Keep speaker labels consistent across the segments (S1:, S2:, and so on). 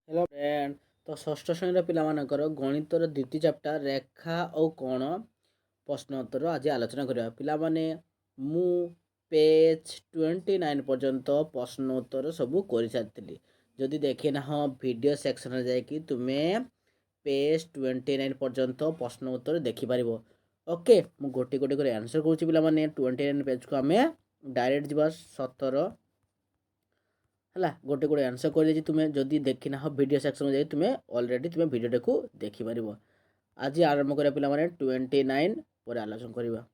S1: Hello friend. तो षष्ठ श्रेणी पिलामानकर गणितर द्वितीय चैप्टर रेखा और कोण प्रश्न उत्तर आज आलोचना करवा पिलामाने मु पेज 29 पर्यंत प्रश्न उत्तर सब कर सारी जदि देखी ना हाँ वीडियो सेक्शन जाकि तुम्हें पेज 29 पर्यंत प्रश्न उत्तर देखिपार। ओके मु गोटे गोटे कर आंसर करुँच पिलामाने 29 पेज को आम डायरेक्ट जा 17 है गोटे गोटे आंसर कर तुम्हें जदि देखी ना वीडियो सेक्शन जाए तुम्हें ऑलरेडी तुम्हें वीडियो को देखिपार। आज आरंभ करा पे 29 पर आलोचना करवा।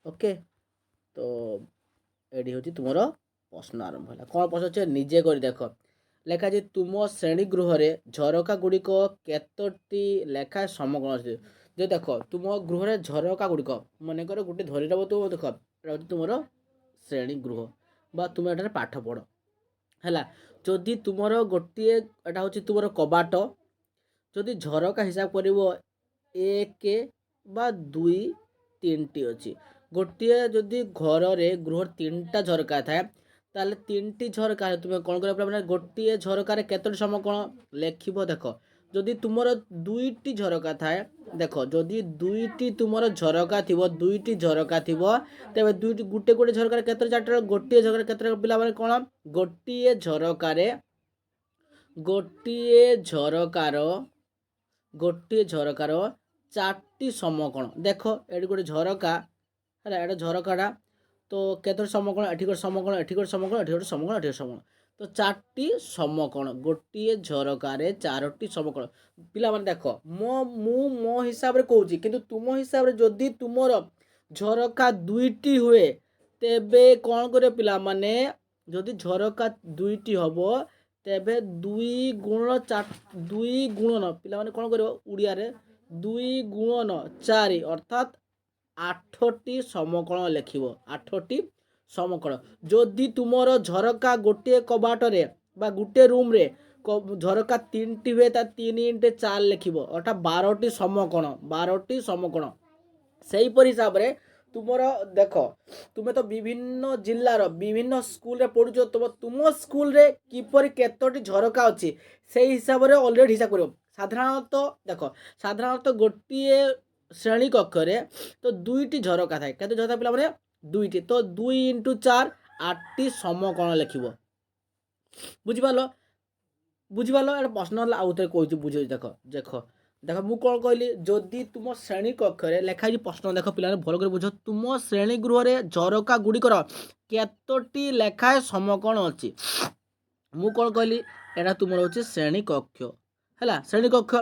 S1: ओके तो एडी हूँ तुम प्रश्न आरंभ है कौन प्रश्न अच्छे निजे कर देख लेखा जे तुम श्रेणी गृह झरका गुड़िक केतोटी लेखा समकोण अच्छे जो देख तुम गृह झरका गुड़िक मनकर गोटे धरीदेव तुम देख तुम श्रेणी गृह बा तुम ये पाठ पढ़ है जदि तुम गोटे एटा हूँ तुम कबाट जदि झरका हिसाब कर एक बा दुई तीन टी अच्छी गोटे जदि घर गृह तीन टा झरका थाए ताले तीन टी झरका तुम कौन कर मैंने गोटे झरकार केतोटी समकोण लेख देख जदि तुम दुईटी झरका थाए देख जदि दुईटी तुम झरका थी दुईटी झरका थी तेज दुईटी गोटे गोटे झरकार केतोटी चार गोटे झरकार केतोटी पिला माने कौन गोटे झरकार चारटी समकोण देख ये गोटे झरका है ये झरकाटा तो केतोटी समकोण एठी गोटे समकोण एठी गोटे समकोण एठी गोटे समकोण एठी समकोण तो चारटी समकोण गोटे झरकार चारोटी समकोण पिला माने देख मो हिसाब रे कहूची किंतु तुम हिसाब रे जदि तुमर झरका दुईटी हुए तेबे कौन करे पिला माने जदि झरका दुईटी हबो तेबे दुई गुणन पिला माने कौन करिवो उड़िया रे दुई गुणन 4 अर्थात 8टी समकोण लेखिबो 8टी समकोण जदि तुमर झरका गोटे कबाटरे बा गोटे रूम रे झरका 3टी हुए ता 3 × 4 लेखिबो अर्थात 12टी समकोण सही पर हिसाब रे तुमर देख तुम्हें तो विभिन्न जिल्लार विभिन्न स्कूल रे पढ़ुछ तुम स्कूल रे किपर केतोटी झरका अच्छी से हिसाब रे ऑलरेडी हिसाब करियो साधारणतः देख साधारणतः गोटे श्रेणी कक्ष तो दुईटी झरका थाए केते झरका पिला माने दुईटी तो 2 × 4 8टी समकोण लेखिबो बुझिपालो एटा प्रश्न आउ थे कहूँ बुझ देख देख देख मु कौन कहली जदि तुम श्रेणी कक्ष लेखाई प्रश्न देख पिला भल कर बुझ तुम श्रेणी गृह झरका गुड़िकर केतोटी लेखाए समकोण अच्छी मु कौन कहली एटा तुम हूँ श्रेणी कक्ष है श्रेणी कक्ष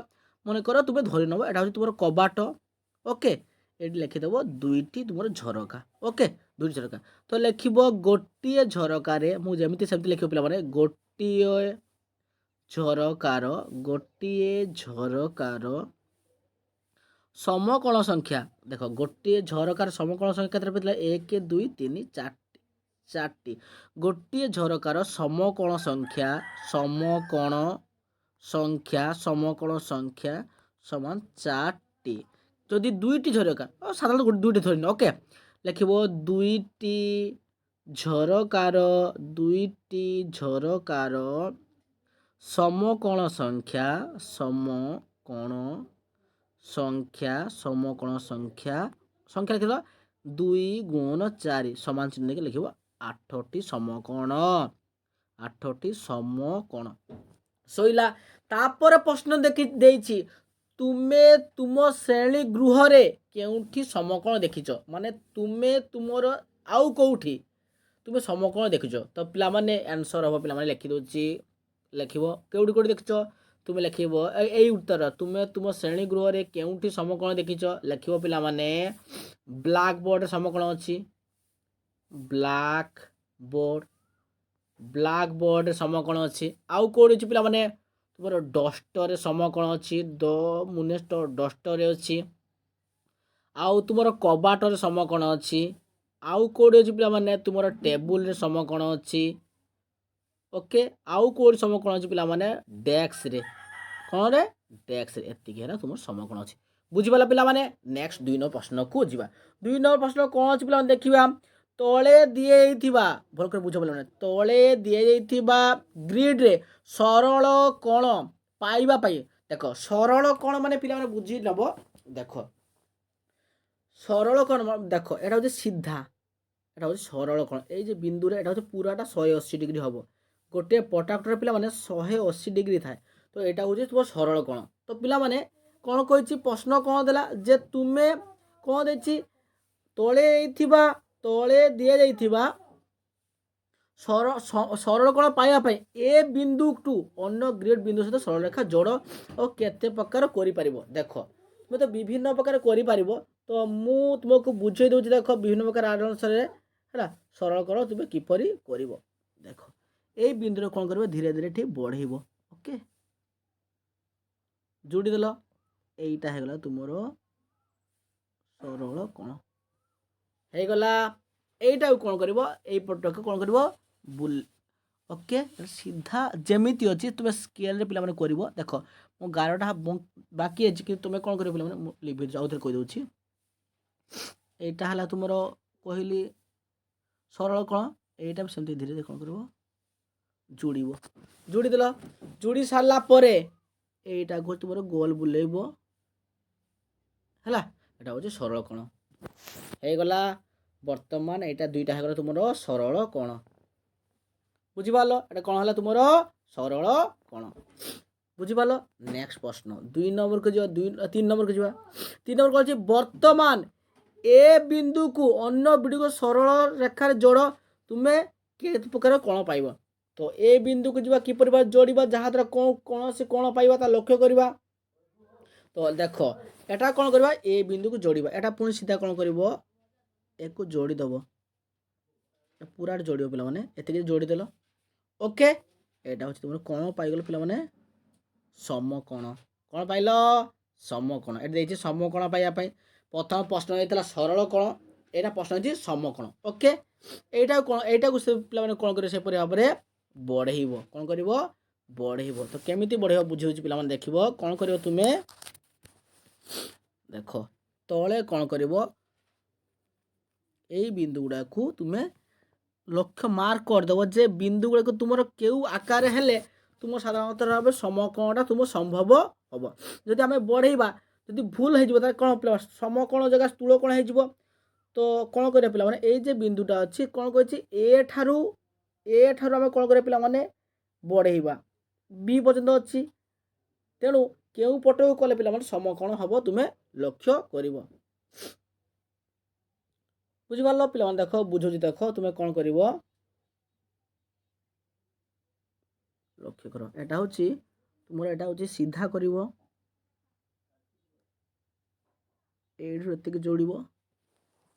S1: मन कर तुम्हें धरी नब एटा हूँ तुम कबाट ओके ये लिखिदेव दुईटी तुम झरका ओके दुईटी झरका तो लिख गोटे झरकार मुझे सेमती लिख पे गोटे झरकार समकोण संख्या देख गोटे झरकार समकोण संख्या केते 1 2 3 4टी गोटे झरकार समकोण संख्या समान 4टी जदि दुईटी झरका साधारण दुईटी धरन ओके लिख दुईटी झरकार समकोण संख्या लिख 2 × 4 समान चिन्ह लिख 8टी समकोण सईला तापर प्रश्न देखी देछि तुम्हें तुम श्रेणी गृह केउठी समकोण देखिच माने तुम्हें तुमर आउ कौठी तुम्हें समकोण देखिच तो पिला माने आंसर हम पिला माने लिखि दोछि लिखिबो केउठी कोठी देखिच तुम्हें लिखिबो एई उत्तर तुम्हें तुम श्रेणी गृह केउठी समकोण देखिच लिखिबो पिला माने ब्लैक बोर्ड समकोण अछि ब्लैक बोर्ड समकोण अछि आउ कोठी अछि पिला माने तुम डस्टर समकोण अच्छी मुने डस्टर अच्छी आउ तुम कबाटर समकोण अच्छी आउ कौड़ी अच्छी पिला माने तुम टेबुल समकोण अच्छी ओके आउ कौड़ी समकोण अच्छी पिला माने डेस्क रे कौन रे डेस्क रे एतिक है तुम समकोण अच्छी बुझीपाला पिला माने नेक्स्ट 2 नंबर प्रश्न को जीवा 2 नंबर प्रश्न कौन अच्छी पिला देखिबा ତଳେ ଦିଆଯାଇଥିବା ଭଲ କରି ବୁଝ ପିଲାମାନେ ତଳେ ଦିଆଯାଇଥିବା ଗ୍ରିଡ୍ରେ ସରଳ କୋଣ ପାଇବା ପାଇଁ ଦେଖ ସରଳ କୋଣ ମାନେ ପିଲାମାନେ ବୁଝି ନେବ ଦେଖ ସରଳ କୋଣ ଦେଖ ଏଇଟା ହେଉଛି ସିଧା এটা হচ্ছে সরল কোণ এই যে বিন্দুরে এটা হচ্ছে পুরাটা 180 ডিগ্রি হব গোটে পটাকটর পিলাମାନେ 180 ডিগ্রি থাকে তো এটা হচ্ছে তোমার সরল কোণ তো পিলাମାନେ কোণ কইছি প্রশ্ন কোণ দেলা যে তুমি কোণ দেছি তলে দিয়ে যাইଥିବା ସରଳ କୋଣ ପାଇବା ପାଇଁ ଏ ବିନ୍ଦୁଠୁ ଅନ୍ୟ ଗ୍ରେଡ୍ ବିନ୍ଦୁ ସହିତ ସରଳରେଖା ଯୋଡ଼ ଓ କେତେ ପ୍ରକାର କରିପାରିବ ଦେଖ ତୁମେ ତ ବିଭିନ୍ନ ପ୍ରକାର କରିପାରିବ ତ ମୁଁ ତୁମକୁ ବୁଝେଇ ଦେଉଛି ଦେଖ ବିଭିନ୍ନ ପ୍ରକାର ଅନୁସାରେ ହେଲା ସରଳ କୋଣ ତୁମେ କିପରି କରିବ ଦେଖ ଏଇ ବିନ୍ଦୁରେ କ'ଣ କରିବ ଧୀରେ ଧୀରେ ଠିକ୍ ବଢ଼େଇବ ଓକେ ଯୋଡ଼ିଦେଲ এইটা ହେଇଗଲା ତୁମର ସରଳ କୋଣ ହେଇଗଲା এইটাକୁ କ'ଣ କରିବ ଏଇ ପଟକୁ କ'ଣ କରିବ ବୁଲ ଓକେ ସିଧା ଯେମିତି ଅଛି ତୁମେ ସ୍କେଲରେ ପିଲାମାନେ କରିବ ଦେଖ ମୋ ଗାରଟା ବାକି ଅଛି କିନ୍ତୁ ତୁମେ କ'ଣ କରିବ ପିଲାମାନେ ମୁଁ ଲିଭି ଆଉଥରେ କହିଦେଉଛି এইটা ହେଲା ତୁମର କହିଲି ସରଳ କୋଣ এইটা ସେମିତି ଧୀରେ ଧୀରେ କ'ଣ କରିବ ଯୋଡ଼ିବ ଯୋଡ଼ିଦେଲ ଯୋଡ଼ି ସାରିଲା ପରେ এইଟାକୁ ତୁମର ଗୋଲ ବୁଲେଇବ ହେଲା ଏଇଟା ହେଉଛି ସରଳ କୋଣ ହେଇଗଲା ବର୍ତ୍ତମାନ এইটা দুইটা ହେଇଗଲା ତୁମର ସରଳ କୋଣ ବୁଝିପାରିଲ এটা କ'ଣ ହେଲା ତୁମର ସରଳ କୋଣ ବୁଝିପାରିଲ ନେକ୍ସଟ ପ୍ରଶ୍ନ 2 ନମ୍ବରକୁ ଯିବା 3 ନମ୍ବରକୁ ଯିବା 3 ନମ୍ବର କ'ଣ ଅଛି ବର୍ତ୍ତମାନ ଏ ବିନ୍ଦୁକୁ ଅନ୍ୟ ବିନ୍ଦୁକୁ ସରଳ ରେଖାରେ ଯୋଡ଼ ତୁମେ କେତେ ପ୍ରକାର କୋଣ ପାଇବ ତ ଏ ବିନ୍ଦୁକୁ ଯିବା କିପରି ଯୋଡ଼ିବା ଯାହାଦ୍ୱାରା କୌଣସି କୋଣ ପାଇବା ତା ଲକ୍ଷ୍ୟ କରିବା ତ ଦେଖ এটা କ'ଣ କରିବା ଏ ବିନ୍ଦୁକୁ ଯୋଡ଼ିବା এটা ପୁଣି ସିଧା କ'ଣ କରିବ ଏକୁ ଯୋଡ଼ିଦେବ ପୁରା ଯୋଡ଼ିବ ପିଲାମାନେ ଏତିକି ଯୋଡ଼ିଦେଲ ଓକେ ଏଇଟା ହେଉଛି ତୁମର କ'ଣ ପାଇଗଲ ପିଲାମାନେ ସମକୋଣ କ'ଣ ପାଇଲ ସମକୋଣ ଏଠି ଦେଇଛି ସମକୋଣ ପାଇବା ପାଇଁ ପ୍ରଥମ ପ୍ରଶ୍ନ ହେଇଥିଲା ସରଳ କୋଣ ଏଇଟା ପ୍ରଶ୍ନ ହେଇଛି ସମକୋଣ ଓକେ এইটাକୁ ସେ ପିଲାମାନେ କ'ଣ କରିବେ ସେପରି ଭାବରେ ବଢ଼େଇବ କ'ଣ କରିବ ବଢ଼େଇବ ତ କେମିତି ବଢ଼େଇବ ବୁଝାଉଛି ପିଲାମାନେ ଦେଖିବ କ'ଣ କରିବ ତୁମେ ଦେଖ ତଳେ କ'ଣ କରିବ এই বিন্দু গুড়াକୁ ତୁମେ লক্ষ্য মার্ক କରିଦେବ ଯେ ବିନ୍ଦୁ ଗୁଡ଼ାକ ତୁମର କେଉଁ ଆକାରରେ ହେଲେ ତୁମ ସାଧାରଣତଃ ଭାବେ ସମକୋଣଟା ତୁମ ସମ୍ଭବ ହେବ ଯଦି ଆମେ ବଢ଼େଇବା ଯଦି ଭୁଲ ହେଇଯିବ ତାହେଲେ କ'ଣ ପିଲା ସମକୋଣ ଜାଗା ସ୍ଥୂଳ କୋଣ ହେଇଯିବ ତ କ'ଣ କରିବା ପିଲାମାନେ ଏଇ ଯେ ବିନ୍ଦୁଟା ଅଛି କ'ଣ କହିଛି ଏଠାରୁ ଆମେ କ'ଣ କରିବା ପିଲାମାନେ ବଢ଼େଇବା ବି ପର୍ଯ୍ୟନ୍ତ ଅଛି ତେଣୁ କେଉଁ ପଟକୁ କଲେ ପିଲାମାନେ ସମକୋଣ ହେବ ତୁମେ ଲକ୍ଷ୍ୟ କରିବ ବୁଝିପାରିଲ ପିଲାମାନେ ଦେଖ ବୁଝୁଛି ଦେଖ ତୁମେ କ'ଣ କରିବ ଲକ୍ଷ୍ୟ କର ଏଟା ହେଉଛି ତୁମର ଏଟା ହେଉଛି ସିଧା କରିବ এইଠୁ ଏତିକି ଯୋଡ଼ିବ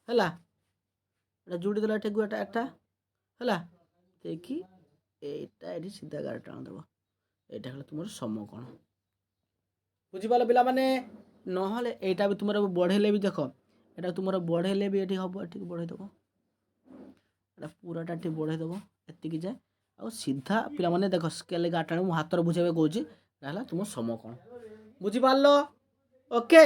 S1: ହେଲା ଏଟା ଯୋଡ଼ିଦେଲ ଏଠିକୁ ଏଟା ହେଲା ଦେଇକି এইটা ଏଠି ସିଧା ଗାର ଟାଣିଦେବ এইটা ହେଲା ତୁମର ସମକୋଣ ବୁଝିପାରିଲ ପିଲାମାନେ ନହେଲେ এইটা ବି ତୁମର ବଢ଼େଇଲେ ବି ଦେଖ এটা ତୁମର ବଢ଼େଇଲେ ବି ଏଠି ହେବ ଏଠିକି ବଢ଼େଇଦେବ ଏଟା ପୁରାଟା ଏଠି ବଢ଼େଇଦେବ ଏତିକି ଯାଏ ଆଉ ସିଧା ପିଲାମାନେ ଦେଖ ସ୍କେଲ୍ ଗାରଟାଣି ମୁଁ ହାତରେ ବୁଝେଇବାକୁ କହୁଛି ଏଟା ହେଲା ତୁମ ସମକୋଣ ବୁଝିପାରିଲ ଓକେ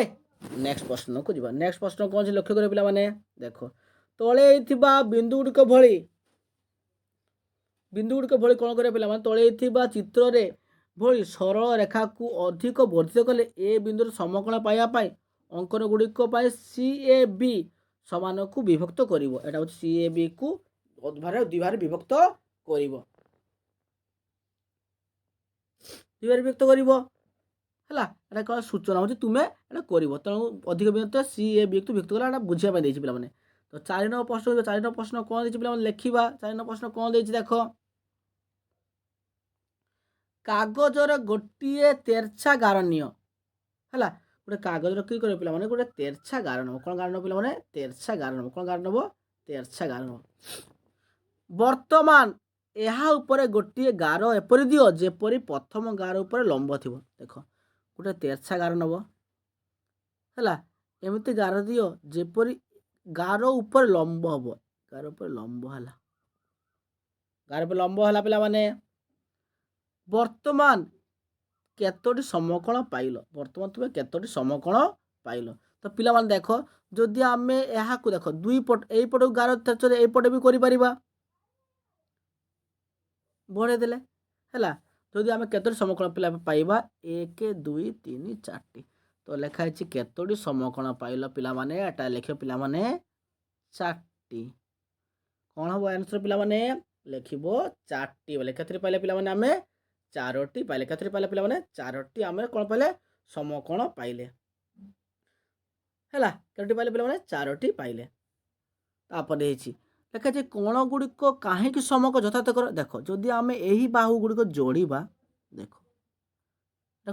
S1: ନେକ୍ସଟ ପ୍ରଶ୍ନକୁ ଯିବା ନେକ୍ସଟ ପ୍ରଶ୍ନ କ'ଣ ଅଛି ଲକ୍ଷ୍ୟ କରିବ ପିଲାମାନେ ଦେଖ ତଳେ ଥିବା ବିନ୍ଦୁ ଗୁଡ଼ିକ ଭଳି କ'ଣ କରିବ ପିଲାମାନେ ତଳେ ଥିବା ଚିତ୍ରରେ ଭଳି ସରଳ ରେଖାକୁ ଅଧିକ ବର୍ଦ୍ଧିତ କଲେ ଏ ବିନ୍ଦୁର ସମକୋଣ ପାଇବା ପାଇଁ ଅଙ୍କନ ଗୁଡ଼ିକ ପାଇଁ CAB ସମାନକୁ ବିଭକ୍ତ କରିବ ଏଟା ହେଉଛି CABକୁ ଦୁଇ ଭାଗରେ ବିଭକ୍ତ କରିବ ହେଲା ଏଟା କ'ଣ ସୂଚନା ହେଉଛି ତୁମେ ଏଟା କରିବ ତେଣୁ ଅଧିକ ବିଭକ୍ତ CABକୁ ବିଭକ୍ତ କଲେ ଏଟା ବୁଝିବା ପାଇଁ ଦେଇଛି ପିଲାମାନେ ତ 4 ନମ୍ବର ପ୍ରଶ୍ନ 4 ନମ୍ବର ପ୍ରଶ୍ନ କ'ଣ ଦେଇଛି ପିଲାମାନେ ଲେଖିବା 4 ନମ୍ବର ପ୍ରଶ୍ନ କ'ଣ ଦେଇଛି ଦେଖ କାଗଜର ଗୋଟିଏ ତେର୍ଛା ଗାର ନିଅ ହେଲା ଗୋଟେ କାଗଜର କି କରିବ ପିଲାମାନେ ଗୋଟେ ତେର୍ଛା ଗାର ନେବ କ'ଣ ଗାର ନେବ ପିଲାମାନେ ତେର୍ଛା ଗାର ନେବ କ'ଣ ଗାର ନେବ ତେର୍ଛା ଗାର ନେବ ବର୍ତ୍ତମାନ ଏହା ଉପରେ ଗୋଟିଏ ଗାର ଏପରି ଦିଅ ଯେପରି ପ୍ରଥମ ଗାର ଉପରେ ଲମ୍ବ ଥିବ ଦେଖ ଗୋଟେ ତେର୍ଛା ଗାର ନେବ ହେଲା ଏମିତି ଗାର ଦିଅ ଯେପରି ଗାର ଉପରେ ଲମ୍ବ ହେବ ଗାର ଉପରେ ଲମ୍ବ ହେଲା ପିଲାମାନେ ବର୍ତ୍ତମାନ କେତୋଟି ସମକୋଣ ପାଇଲ ବର୍ତ୍ତମାନ ତୁମେ କେତୋଟି ସମକୋଣ ପାଇଲ तो पिलामाने देख जदि आम यहाँ देख दुई पट यपट गार यपटे भी कर बढ़े देले है जदि आम केतोटी समकोण पिला पाइबा 1 2 3 4टी तो लिखाई केतोटी समकोण पाइल पिलामाने एटा लिख पिलामाने 4टी कौन हम आंसर पिलामाने लिखिबो 4टी बोले केतरी पाइले पिलामाने आमे 4टी पाइले केतरी पाइले पिलामाने 4टी आमे कौन पाइले समकोण पाइले हैला केतोटी पाइले पिलामाने 4टी पाइले तापर हेछि देखा जे कोण गुड़िक कहीं समक यथार्थ कर देख जदि आम यही बाहु गुड़िक जोड़ा देख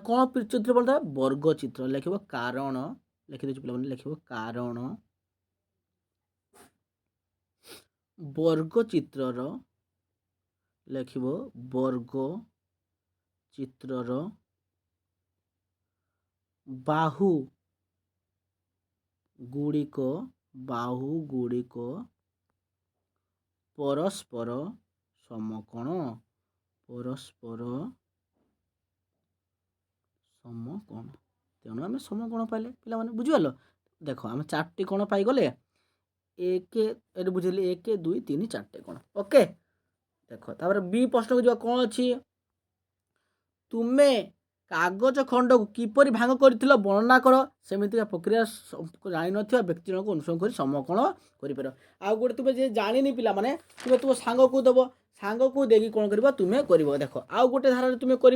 S1: कौन चित्र बोलता वर्ग चित्र लिख कारण लिखिदे पे लिख कारण वर्ग चित्रर लिख वर्ग चित्रर बाहु गुड़िक परस्पर समकोण तेणु आम समकोण पाइले पिला माने बुझिगल देख आम 4टी कोण पाइगले एक बुझे 1 2 3 4टे कोण ओके देख तापर बी प्रश्न को जो कौन अच्छी तुम्हें कागज खंड को किपरि भांग कर वर्णना कर सेमितिका प्रक्रिया जानी न व्यक्ति जनक अनुसरण कर समकोण कर आउ गोटे तुम्हें जे जानी पिला माने तुम्हें तुम सांग को दब सांग को देगी कौन कर तुम्हें कर देख आउ गोटे धारा तुम्हें कर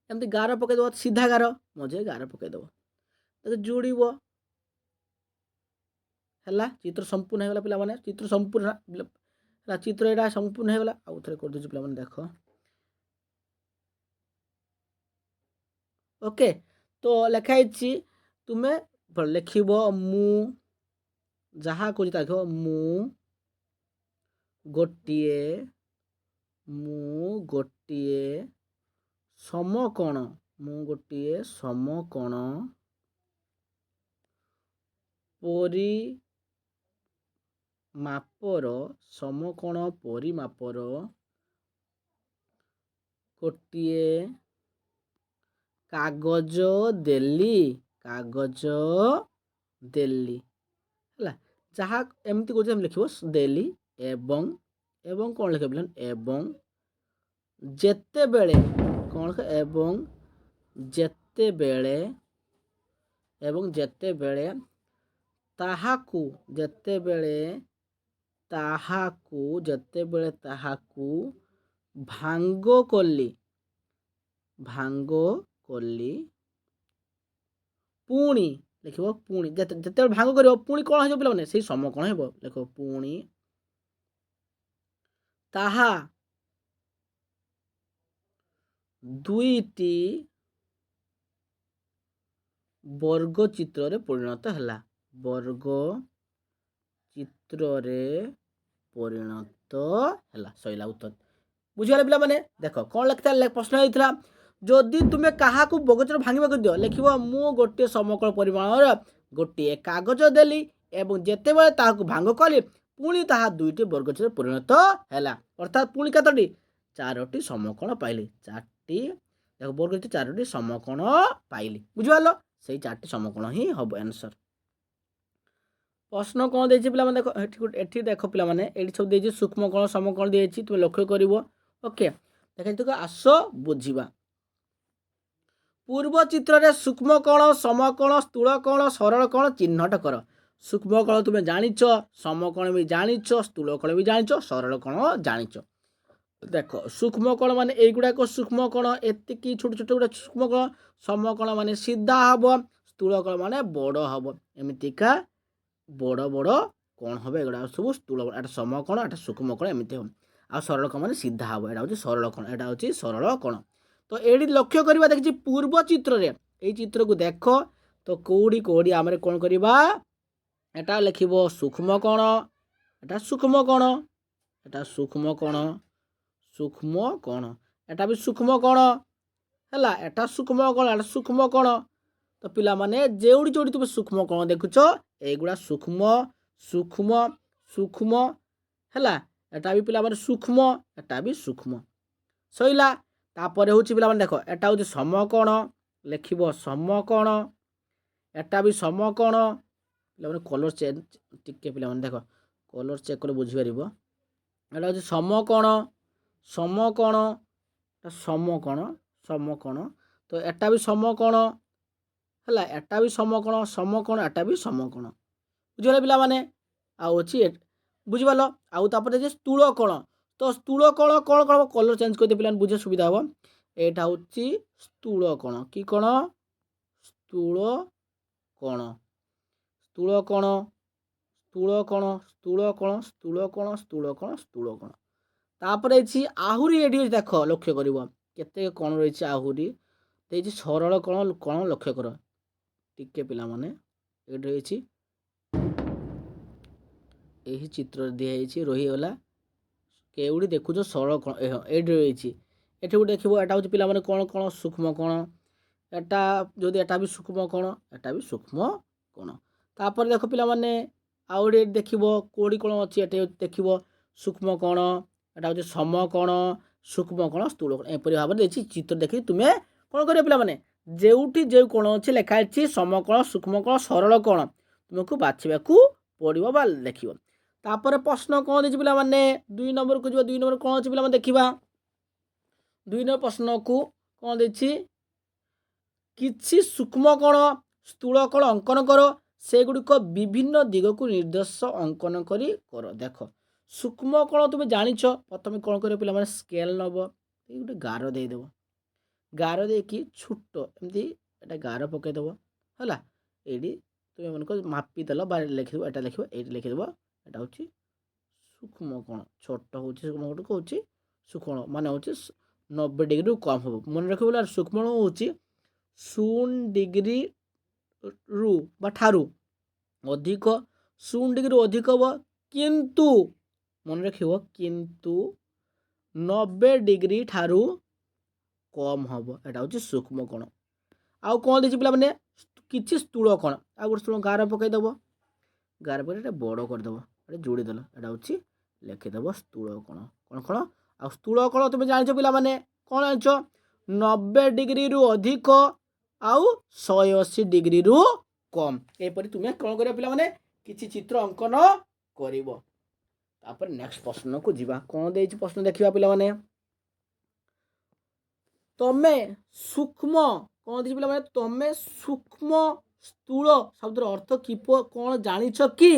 S1: एमती गार पकईदेव सीधा गार मझे गार पकईदेव जोड़ब है चित्र संपूर्ण होगा पिला माने चित्र संपूर्ण चित्र यहाँ संपूर्ण होगा आउ थे कर दूसरी पिला देख ओके तो लिखाई तुम्हें लिख मु जहाँ कह लिख मु गोटे समकोण परिमापर गोटे कागज देली है जहाँ एमती कह लिख देली एवं कौन लिख एवं जेते बेले कौन लिख एवं जेते बेले ताहाकू भांग कली पुणी लिख पुणी जिते भांग कर पुणी कौन हो पे से समकोण हो लिख पुणी ताहा दुईटी वर्ग चित्र परिणत है वर्ग चित्र परिणत है सैला उत्तर बुझीगले पिला माने देख कौन लिखता प्रश्न होता जदि तुम्हें क्या बगचर भांगा कर दियो लिख मु गोटे समकोण परिमाण गोटे कागज देली एवं जेते बेले ताहाकू भांग कली पुणी ताहा दुईटी वर्गचित्र परिणत है अर्थात पुणी केतोटी 4टी समकोण पाइली 4टी देख वर्गचित्र 4टी समकोण पाइली बुझिपाल से 4टी समकोण ही हम आंसर प्रश्न कौन देछि पिला माने देखो एठी देखो पिला माने एठी सब देछि सूक्ष्मकोण समकोण देछि तुम लक्ष्य करिवो ओके देखै तो आस बुझिबा पूर्व चित्र रे सूक्ष्मकोण समकोण स्थूलकोण सरलकोण चिन्हट कर सूक्ष्मकोण तुम्हें जानिच समकोण भी जानिच स्थूलकोण भी जानिच सरलकोण जानिच देख सूक्ष्मकोण माने एगुड़ाक सूक्ष्मकोण एतिकी छोट छोट गुड़ा सूक्ष्मकोण समकोण माने सीधा हम स्थूलकोण माने बड़ हम एमतीका बड़ बड़ कौन हम एगुड़ा सब स्थूल एटा समकोण एटा सूक्ष्मकोण एमती हम आ सरलकोण माने सीधा हम एटा हूँ सरलकोण एटा हूँ सरलकोण तो ये लक्ष्य करवा देखिए पूर्व चित्र रे ये चित्र को देख तो कौड़ी आम कौन करवा एटा लिख सूक्ष्मकोण एटा सूक्ष्मकोण एटा सूक्ष्मकोण सूक्ष्मकोण एटा भी सूक्ष्मकोण है एटा सूक्ष्मकोण एटा सूक्ष्मकोण तो पिला माने जेउडी जोड़ी तुम सूक्ष्मकोण देखुच एगुड़ा सूक्ष्म सूक्ष्म सूक्ष्म है एटा भी पिला माने सूक्ष्म एटा भी सूक्ष्म सैला तापर हूँ पिला माने देख एटा हूँ समकोण लिख समकोण ଏଟା ବି ସମକୋଣ। ପିଲାମାନେ କଲର୍ ଚେଞ୍ଜ ଟିକେ ପିଲାମାନେ ଦେଖ କଲର୍ ଚେକ୍ କଲେ ବୁଝିପାରିବ। ଏଟା ହେଉଛି ସମକୋଣ ସମକୋଣ ସମକୋଣ ସମକୋଣ। ତ ଏଟା ବି ସମକୋଣ ହେଲା, ଏଟା ବି ସମକୋଣ ସମକୋଣ ଏଟା ବି ସମକୋଣ। ବୁଝିଗଲେ ପିଲାମାନେ। ଆଉ ଅଛି ବୁଝିପାରିଲ। ଆଉ ତାପରେ ଯେ ସ୍ଥୂଳ କୋଣ। ତ ସ୍ଥୂଳ କୋଣ କ'ଣ କ'ଣ କଲର୍ ଚେଞ୍ଜ କରିଦିଏ ପିଲାମାନେ ବୁଝିବା ସୁବିଧା ହେବ। ଏଇଟା ହେଉଛି ସ୍ଥୂଳ କୋଣ। କି କୋଣ? ସ୍ଥୂଳ କୋଣ ସ୍ଥୂଳ କୋଣ ସ୍ଥୂଳ କୋଣ ସ୍ଥୂଳ କୋଣ ସ୍ଥୂଳ କୋଣ ସ୍ଥୂଳ କୋଣ ସ୍ଥୂଳ କୋଣ। ତାପରେ ଅଛି ଆହୁରି ଏଠି ଦେଖ ଲକ୍ଷ୍ୟ କରିବ କେତେ କୋଣ ରହିଛି ଆହୁରି ଦେଇଛି ସରଳ କୋଣ କୋଣ ଲକ୍ଷ୍ୟ କର ଟିକେ ପିଲାମାନେ। ଏଠି ରହିଛି ଏହି ଚିତ୍ର ଦିଆହେଇଛି ରହିଗଲା କେଉଁଠି ଦେଖୁଛ ସରଳ କୋଣ ଏଇଠି ରହିଛି। ଏଠି ଗୋଟେ ଦେଖିବ ଏଟା ହେଉଛି ପିଲାମାନେ କ'ଣ କ'ଣ ସୂକ୍ଷ୍ମ କୋଣ। ଏଟା ଯଦି ଏଟା ବି ସୂକ୍ଷ୍ମ କୋଣ ଏଟା ବି ସୂକ୍ଷ୍ମ କୋଣ। ତାପରେ ଦେଖ ପିଲାମାନେ ଆଉ ଗୋଟେ ଦେଖିବ କୋଉଠି କ'ଣ ଅଛି ଏଠି ଦେଖିବ ସୂକ୍ଷ୍ମ କୋଣ ଏଟା ହେଉଛି ସମକୋଣ ସୂକ୍ଷ୍ମ କୋଣ ସ୍ଥୂଳ କୋଣ ଏପରି ଭାବରେ ଦେଇଛି। ଚିତ୍ର ଦେଖି ତୁମେ କ'ଣ କରିବ ପିଲାମାନେ ଯେଉଁଠି ଯେଉଁ କୋଣ ଅଛି ଲେଖା ହେଇଛି ସମକୋଣ ସୂକ୍ଷ୍ମ କୋଣ ସରଳ କୋଣ ତୁମକୁ ବାଛିବାକୁ ପଡ଼ିବ ବା ଲେଖିବ। ତାପରେ ପ୍ରଶ୍ନ କ'ଣ ଦେଇଛି ପିଲାମାନେ 2 ନମ୍ବରକୁ ଯିବ। 2 ନମ୍ବର କ'ଣ ଅଛି ପିଲାମାନେ ଦେଖିବା। 2 ନମ୍ବର ପ୍ରଶ୍ନକୁ କ'ଣ ଦେଇଛି କିଛି ସୂକ୍ଷ୍ମ କୋଣ ସ୍ଥୂଳ କୋଣ ଅଙ୍କନ କର ସେଗୁଡ଼ିକ ବିଭିନ୍ନ ଦିଗକୁ ନିର୍ଦ୍ଦେଶ ଅଙ୍କନ କରି କର। ଦେଖ ସୂକ୍ଷ୍ମ କୋଣ ତୁମେ ଜାଣିଛ ପ୍ରଥମେ କ'ଣ କରିବ ପିଲାମାନେ ସ୍କେଲ୍ ନେବ ଗୋଟେ ଗାର ଦେଇଦେବ। ଗାର ଦେଇକି ଛୋଟ ଏମିତି ଏଟା ଗାର ପକାଇଦେବ ହେଲା। ଏଇଠି ତୁମେ ମନେକ ମାପିଦେଲ ବା ଲେଖିଦେବ ଏଟା ଲେଖିବ ଏଇଠି ଲେଖିଦେବ ଏଟା ହେଉଛି ସୂକ୍ଷ୍ମ କୋଣ ଛୋଟ ହେଉଛି ସୂକ୍ଷ୍ମ କୋଣ କହୁଛି ସୂକ୍ଷ୍ମ ମାନେ ହେଉଛି 90 ଡିଗ୍ରୀରୁ କମ୍ ହେବ। ମନେ ରଖିବ ସୂକ୍ଷ୍ମ ହେଉଛି 0 ଡିଗ୍ରୀରୁ ବା ଠାରୁ ଅଧିକ 0 ଡିଗ୍ରୀରୁ ଅଧିକ ହେବ କିନ୍ତୁ ମନେ ରଖିବ କିନ୍ତୁ 90 ଡିଗ୍ରୀ ଠାରୁ କମ୍ ହେବ। ଏଟା ହେଉଛି ସୂକ୍ଷ୍ମ କୋଣ। ଆଉ କ'ଣ ଦେଇଛି ପିଲାମାନେ କିଛି ସ୍ଥୂଳ କୋଣ ଆଉ ଗୋଟେ ସ୍ଥୂଳ ଗାର ପକାଇଦେବ ଗାର ପକାଇ ଏଟା ବଡ଼ କରିଦେବ ଏଟା ଯୋଡ଼ିଦେଲ ଏଟା ହେଉଛି ଲେଖିଦେବ ସ୍ଥୂଳ କୋଣ। କ'ଣ କ'ଣ ଆଉ ସ୍ଥୂଳ କୋଣ ତୁମେ ଜାଣିଛ ପିଲାମାନେ କ'ଣ ଜାଣିଛ 90 ଡିଗ୍ରୀରୁ ଅଧିକ ଆଉ 180 ଡିଗ୍ରୀରୁ କମ୍। ଏପରି ତୁମେ କ'ଣ କରିବ ପିଲାମାନେ କିଛି ଚିତ୍ର ଅଙ୍କନ କରିବ। ତାପରେ ନେକ୍ସଟ ପ୍ରଶ୍ନକୁ ଯିବା। କ'ଣ ଦେଇଛି ପ୍ରଶ୍ନ ଦେଖିବା ପିଲାମାନେ ତମେ ସୂକ୍ଷ୍ମ କ'ଣ ଦେଇଛି ପିଲାମାନେ ତମେ ସୂକ୍ଷ୍ମ ସ୍ଥୂଳ ଶବ୍ଦର ଅର୍ଥ କ'ଣ ଜାଣିଛ କି?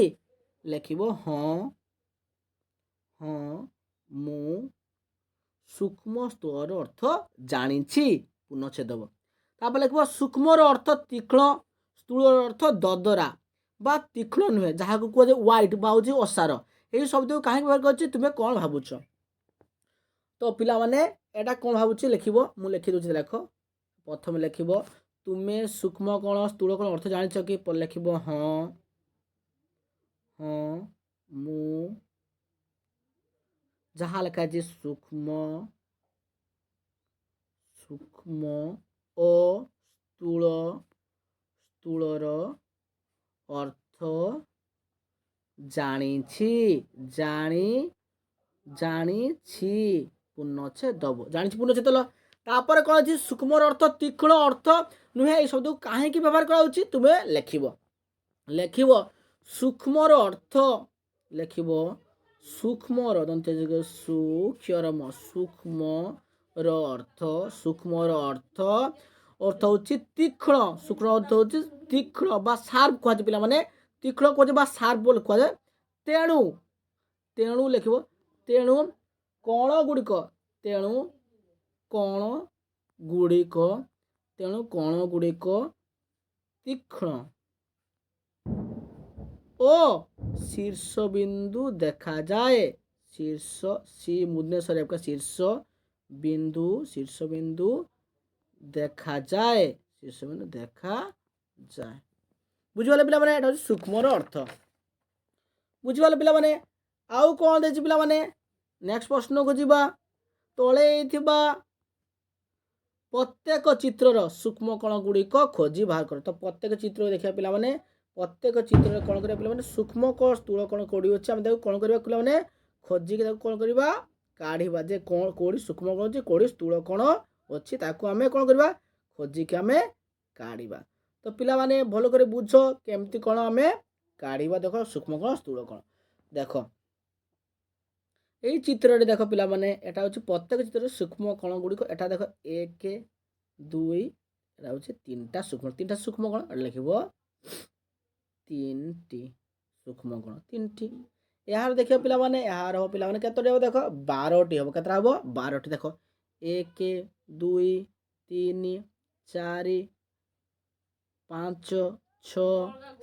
S1: ଲେଖିବ ହଁ ହଁ ମୁଁ ସୂକ୍ଷ୍ମ ସ୍ଥୂଳର ଅର୍ଥ ଜାଣିଛି ପୂର୍ଣ୍ଣଚ୍ଛେଦ ଦେବ। ତାପରେ ଲେଖିବ ସୂକ୍ଷ୍ମର ଅର୍ଥ ତୀକ୍ଷ୍ଣ ସ୍ଥୂଳର ଅର୍ଥ ଦଦରା ବା ତୀକ୍ଷ୍ଣ ନୁହେଁ ଯାହାକୁ କୁହାଯାଏ ହ୍ୱାଇଟ୍ ବା ହେଉଛି ଅସାର। ଏହି ଶବ୍ଦକୁ କାହିଁକି ବ୍ୟବହାର କରୁଛି ତୁମେ କ'ଣ ଭାବୁଛ? ତ ପିଲାମାନେ ଏଇଟା କ'ଣ ଭାବୁଛି ଲେଖିବ ମୁଁ ଲେଖିଦେଉଛି ଲେଖ। ପ୍ରଥମେ ଲେଖିବ ତୁମେ ସୂକ୍ଷ୍ମ କୋଣ ସ୍ଥୂଳ କୋଣ ଅର୍ଥ ଜାଣିଛ କି? ଲେଖିବ ହଁ ହଁ ମୁଁ ଯାହା ଲେଖା ଅଛି ସୂକ୍ଷ୍ମ ଓ ସ୍ଥୂଳର ଅର୍ଥ ଜାଣିଛି ପୂର୍ଣ୍ଣଚ୍ଛେଦ ଦେବ ଜାଣିଛି ପୂର୍ଣ୍ଣଚ୍ଛେଦ ଦେଲ। ତାପରେ କ'ଣ ଅଛି ସୂକ୍ଷ୍ମର ଅର୍ଥ ତୀକ୍ଷ୍ଣ ଅର୍ଥ ନୁହେଁ ଏଇ ଶବ୍ଦକୁ କାହିଁକି ବ୍ୟବହାର କରାଯାଉଛି ତୁମେ ଲେଖିବ ସୂକ୍ଷ୍ମର ଅର୍ଥ ଲେଖିବ ସୂକ୍ଷ୍ମର ଅର୍ଥ ହେଉଛି ତୀକ୍ଷ୍ଣ ସୂକ୍ଷ୍ମ ଅର୍ଥ ହେଉଛି ତୀକ୍ଷ୍ଣ ବା ସାର୍ପ କୁହାଯାଏ ପିଲାମାନେ ତୀକ୍ଷ୍ଣ କୁହାଯାଏ ବା ସାର୍ପ ବୋଲି କୁହାଯାଏ। ତେଣୁ ଲେଖିବ ତେଣୁ କୋଣ ଗୁଡ଼ିକ ତୀକ୍ଷ୍ଣ ଓ ଶୀର୍ଷବିନ୍ଦୁ ଦେଖାଯାଏ। ଶୀର୍ଷ ବିନ୍ଦୁ ଦେଖାଯାଏ। ବୁଝିଗଲେ ପିଲାମାନେ ଏଟା ହେଉଛି ସୂକ୍ଷ୍ମର ଅର୍ଥ। ବୁଝିଗଲେ ପିଲାମାନେ। ଆଉ କ'ଣ ଦେଇଛି ପିଲାମାନେ ନେକ୍ସଟ ପ୍ରଶ୍ନକୁ ଯିବା। ତଳେ ଥିବା ପ୍ରତ୍ୟେକ ଚିତ୍ରର ସୂକ୍ଷ୍ମ କୋଣ ଗୁଡ଼ିକ ଖୋଜି ବାହାର କର। ତ ପ୍ରତ୍ୟେକ ଚିତ୍ର ଦେଖିବା ପିଲାମାନେ ପ୍ରତ୍ୟେକ ଚିତ୍ରରେ କ'ଣ କରିବା ପିଲାମାନେ ସୂକ୍ଷ୍ମ କୋଣ ସ୍ଥୂଳ କୋଣ କୋଉଠି ଅଛି ଆମେ ତାକୁ କ'ଣ କରିବା ପିଲାମାନେ ଖୋଜିକି ତାକୁ କ'ଣ କରିବା କାଢ଼ିବା ଯେ କୋଉଠି ସୂକ୍ଷ୍ମ କୋଣ ଅଛି କୋଉଠି ସ୍ଥୂଳ କୋଣ ଅଛି ତାକୁ ଆମେ କ'ଣ କରିବା ଖୋଜିକି ଆମେ କାଢ଼ିବା। तो पिला माने भल करे बुझ केमती कौन आम काढ़ा देख सूक्ष्म कण स्थूल कण देख এই চিত্রটি দেখো পিলামানে এটা হচ্ছে প্রত্যেক চিত্রের সূক্ষ্ম কণগুড়িক এটা দেখো 1 2 এটা হচ্ছে তিনটা সূক্ষ্ম কণ এটা লিখব 3টি সূক্ষ্ম কণ 3টি এହାର ଦେଖିବ ପିଲାମାନେ ଏହାର ହବ ପିଲାମାନେ କେତୋଟି ହବ ଦେଖ 12ଟି ହବ କେତେଟା ହବ 12ଟି ଦେଖ 1 2 3 4 5 6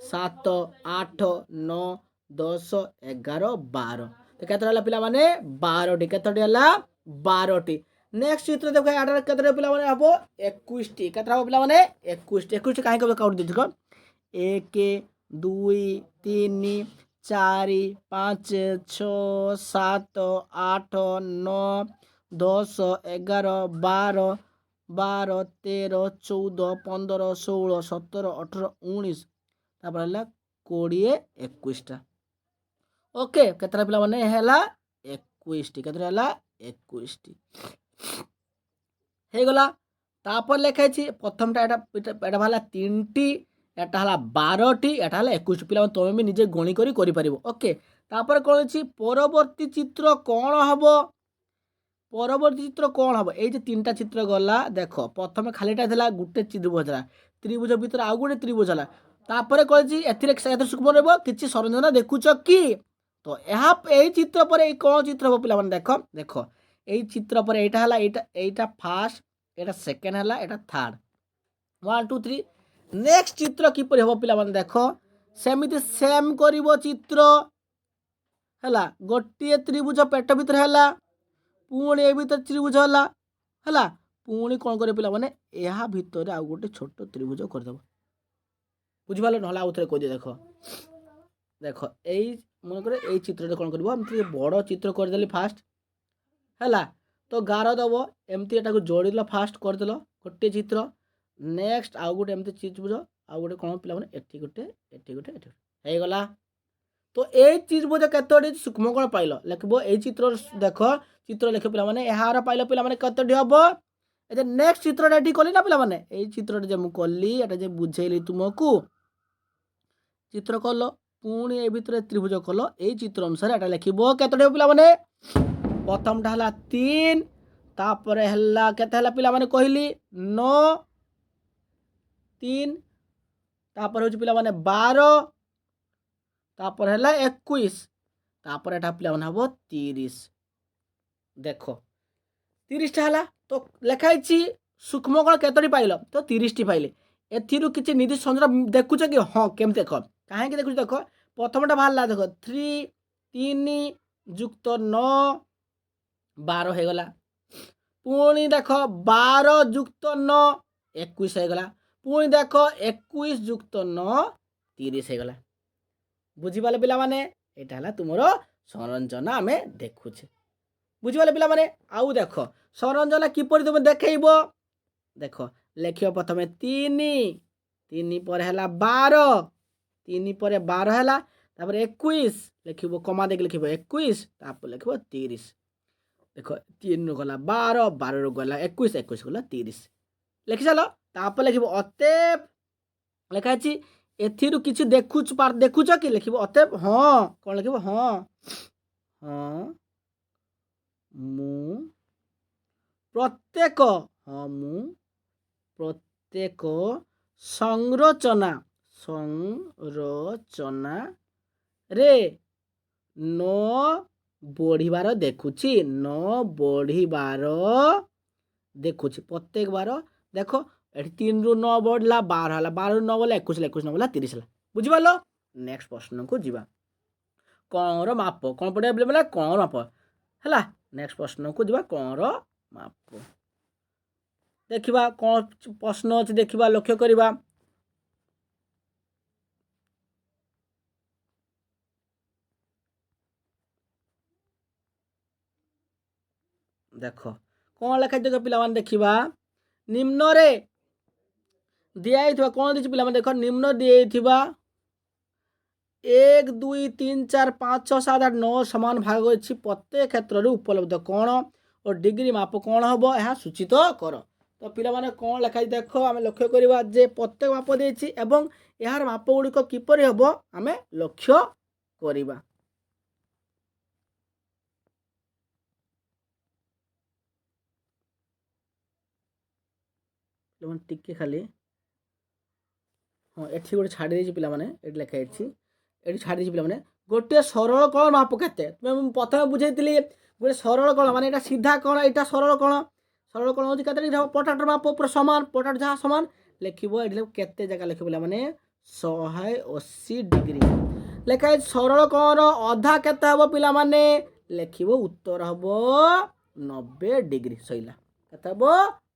S1: 7 8 9 10 11 12 तो केतोटी हला पिलाମାନେ 12टी केतोटी हला 12टी नेक्स्ट चित्र देखो यार केतोटी पिलाମାନେ हबो 21टी केतरा हबो पिलाମାନେ 21टी काहे के काउंट दे देखो 1 2 3 4 5 6 7 8 9 10 11 12 12 13 14 15 16 17 18 19 तापर हला 20 21टा ओके केतरा पिला माने हैला 21टी केतरा हैला 21टी हे गला तापर लेखा छी प्रथमटा एटा भाला 3टी एटा हला 12टी एटा हला 21 पिला तमे भी निजे गणी करी परिबो ओके तापर कोन छी परवर्ती चित्र कोन हबो परवर्ती चित्र कोन हबो ए जे तीनटा चित्र गला देखो प्रथम खालीटा थिला गुटे त्रिभुज भीतर आ गुटे त्रिभुज हला तापर कोन छी एथिरे सूक्ष्म रहबो किछि सरंजना देखुछ की तो यही चित्र पर कौन चित्र हम पिला देख देख यही चित्र पर एटा फास्ट एटा सेकेंड है एटा थर्ड 1 2 3 नेक्स्ट चित्र किपर हम पिला देख सेमिति सेम करिवो चित्र है गोटे त्रिभुज पेट भीतर है पुणी ए भीतर त्रिभुज है पुणी कौन करे पिला माने यहाँ भीतर आउ गोटे छोट त्रिभुज करदेव बुझिपारे ना आउ थे कह देख देख यही मन करे यही चित्र कौन कर बड़ चित्र करदेली फास्ट है तो गार दब एमती एटा जोड़देल फास्ट करदेल गोटे चित्र नेक्स्ट आउ गोटे एमती त्रिभुज आउ गोटे कौन पिला एटी गोटे एटी गोटे एटी गला तो यही त्रिभुज केतोटी सूक्ष्म कण पाइल लिखब यही चित्र देख चित्र लिख पे यार पाइल पे कतोटी हम ये नेक्स्ट चित्रटा ये कली ना पे यही चित्रटा जे मुझे कली बुझेली तुमको चित्र कल पुणी ए भितर त्रिभुज कल यही चित्र अनुसार एटा लिखब केतोटी पे प्रथमटा है 3 तापर है केते पे कहली 9 3 तापर हूँ पे 12 तापर है 21 तापर एटा पे हम 30 देख 30टा है तो लिखाई सूक्ष्म कण केतोटी पाइल तो 30टी पाइले एथिरु किछि निर्दिष्ट संख्या देखुछ कि हाँ केमती देख कहीं देखुछ देख प्रथमटा बाहर देख 3 युक्त 9 12 हो गला पुणी देख 12 युक्त 9 21 हो गला पुणी देख 21 युक्त 9 30 हो गला बुझिपाले पिला माने एटा हला तुमरो संरचना आमे देखुछे बुझिपाले पिला माने आउ देख संरचना किपरि तुम देखैबो देख लेखियो प्रथमे 3 पर हला 12 3 पर 12 हला तापर 21 लिखिबो कमा देख लिखिबो 21 तापर लिखिबो 30 देख 3 रो गला 12 12 रो गला 21 21 गला 30 लिखि चलो तापर लिखिबो अतएव लिखा अछि एथिरु किछि देखुछ कि लिखिबो अतएव हाँ कौन लिखिबो हाँ हाँ मु प्रत्येक हाँ मु प्रत्येक संरचना रे न बढ़िबार देखुछि न बढ़िबार देखुछि प्रत्येक बार देख ये 3 रु 9 बढ़ला 12 है 12 रु 9 बोला 21 21 9 बोला 30 है बुझिपाल नेक्स्ट प्रश्न को जीवा कौन माप कौन पड़े बोले कौन माप है नेक्स्ट प्रश्न को जीवा कौन माप देखिबा कौन प्रश्न अच्छे देखिबा लक्ष्य करिबा देख कौन लिखा देख पिला देखिबा निम्न रे दिया कौन दी पिला देख निम्न दिया 1 2 3 4 5 6 7 8 9 समान भाग अच्छी प्रत्येक क्षेत्र में उपलब्ध कौन और डिग्री माप कौन हम यह सूचित कर तो पिलामाने कौन लिखाई देख आम लक्ष्य करवा जे प्रत्येक माप देछि एवं यार माप गुड़िक किपरि हम आम लक्ष्य करवा। टिके खाली हाँ एठी गोटे छाड़ी देछि पिलामाने एठी लिखाई एठी छाड़ी देछि पिलामाने गोटे सरल कण माप केते तुम प्रथम बुझेइतिली गोटे सरल कण माने एटा सीधा कण एटा सरल कण होछि केते पोटाटर माप पूरा समान पोटाटर जहाँ समान लिखिबो एठी केते जगह लिखिबो पिलामाने 180 डिग्री लिखाई सरल कण अधा केते हबो पिलामाने लिखिबो उत्तर हबो 90 डिग्री सइला केते हबो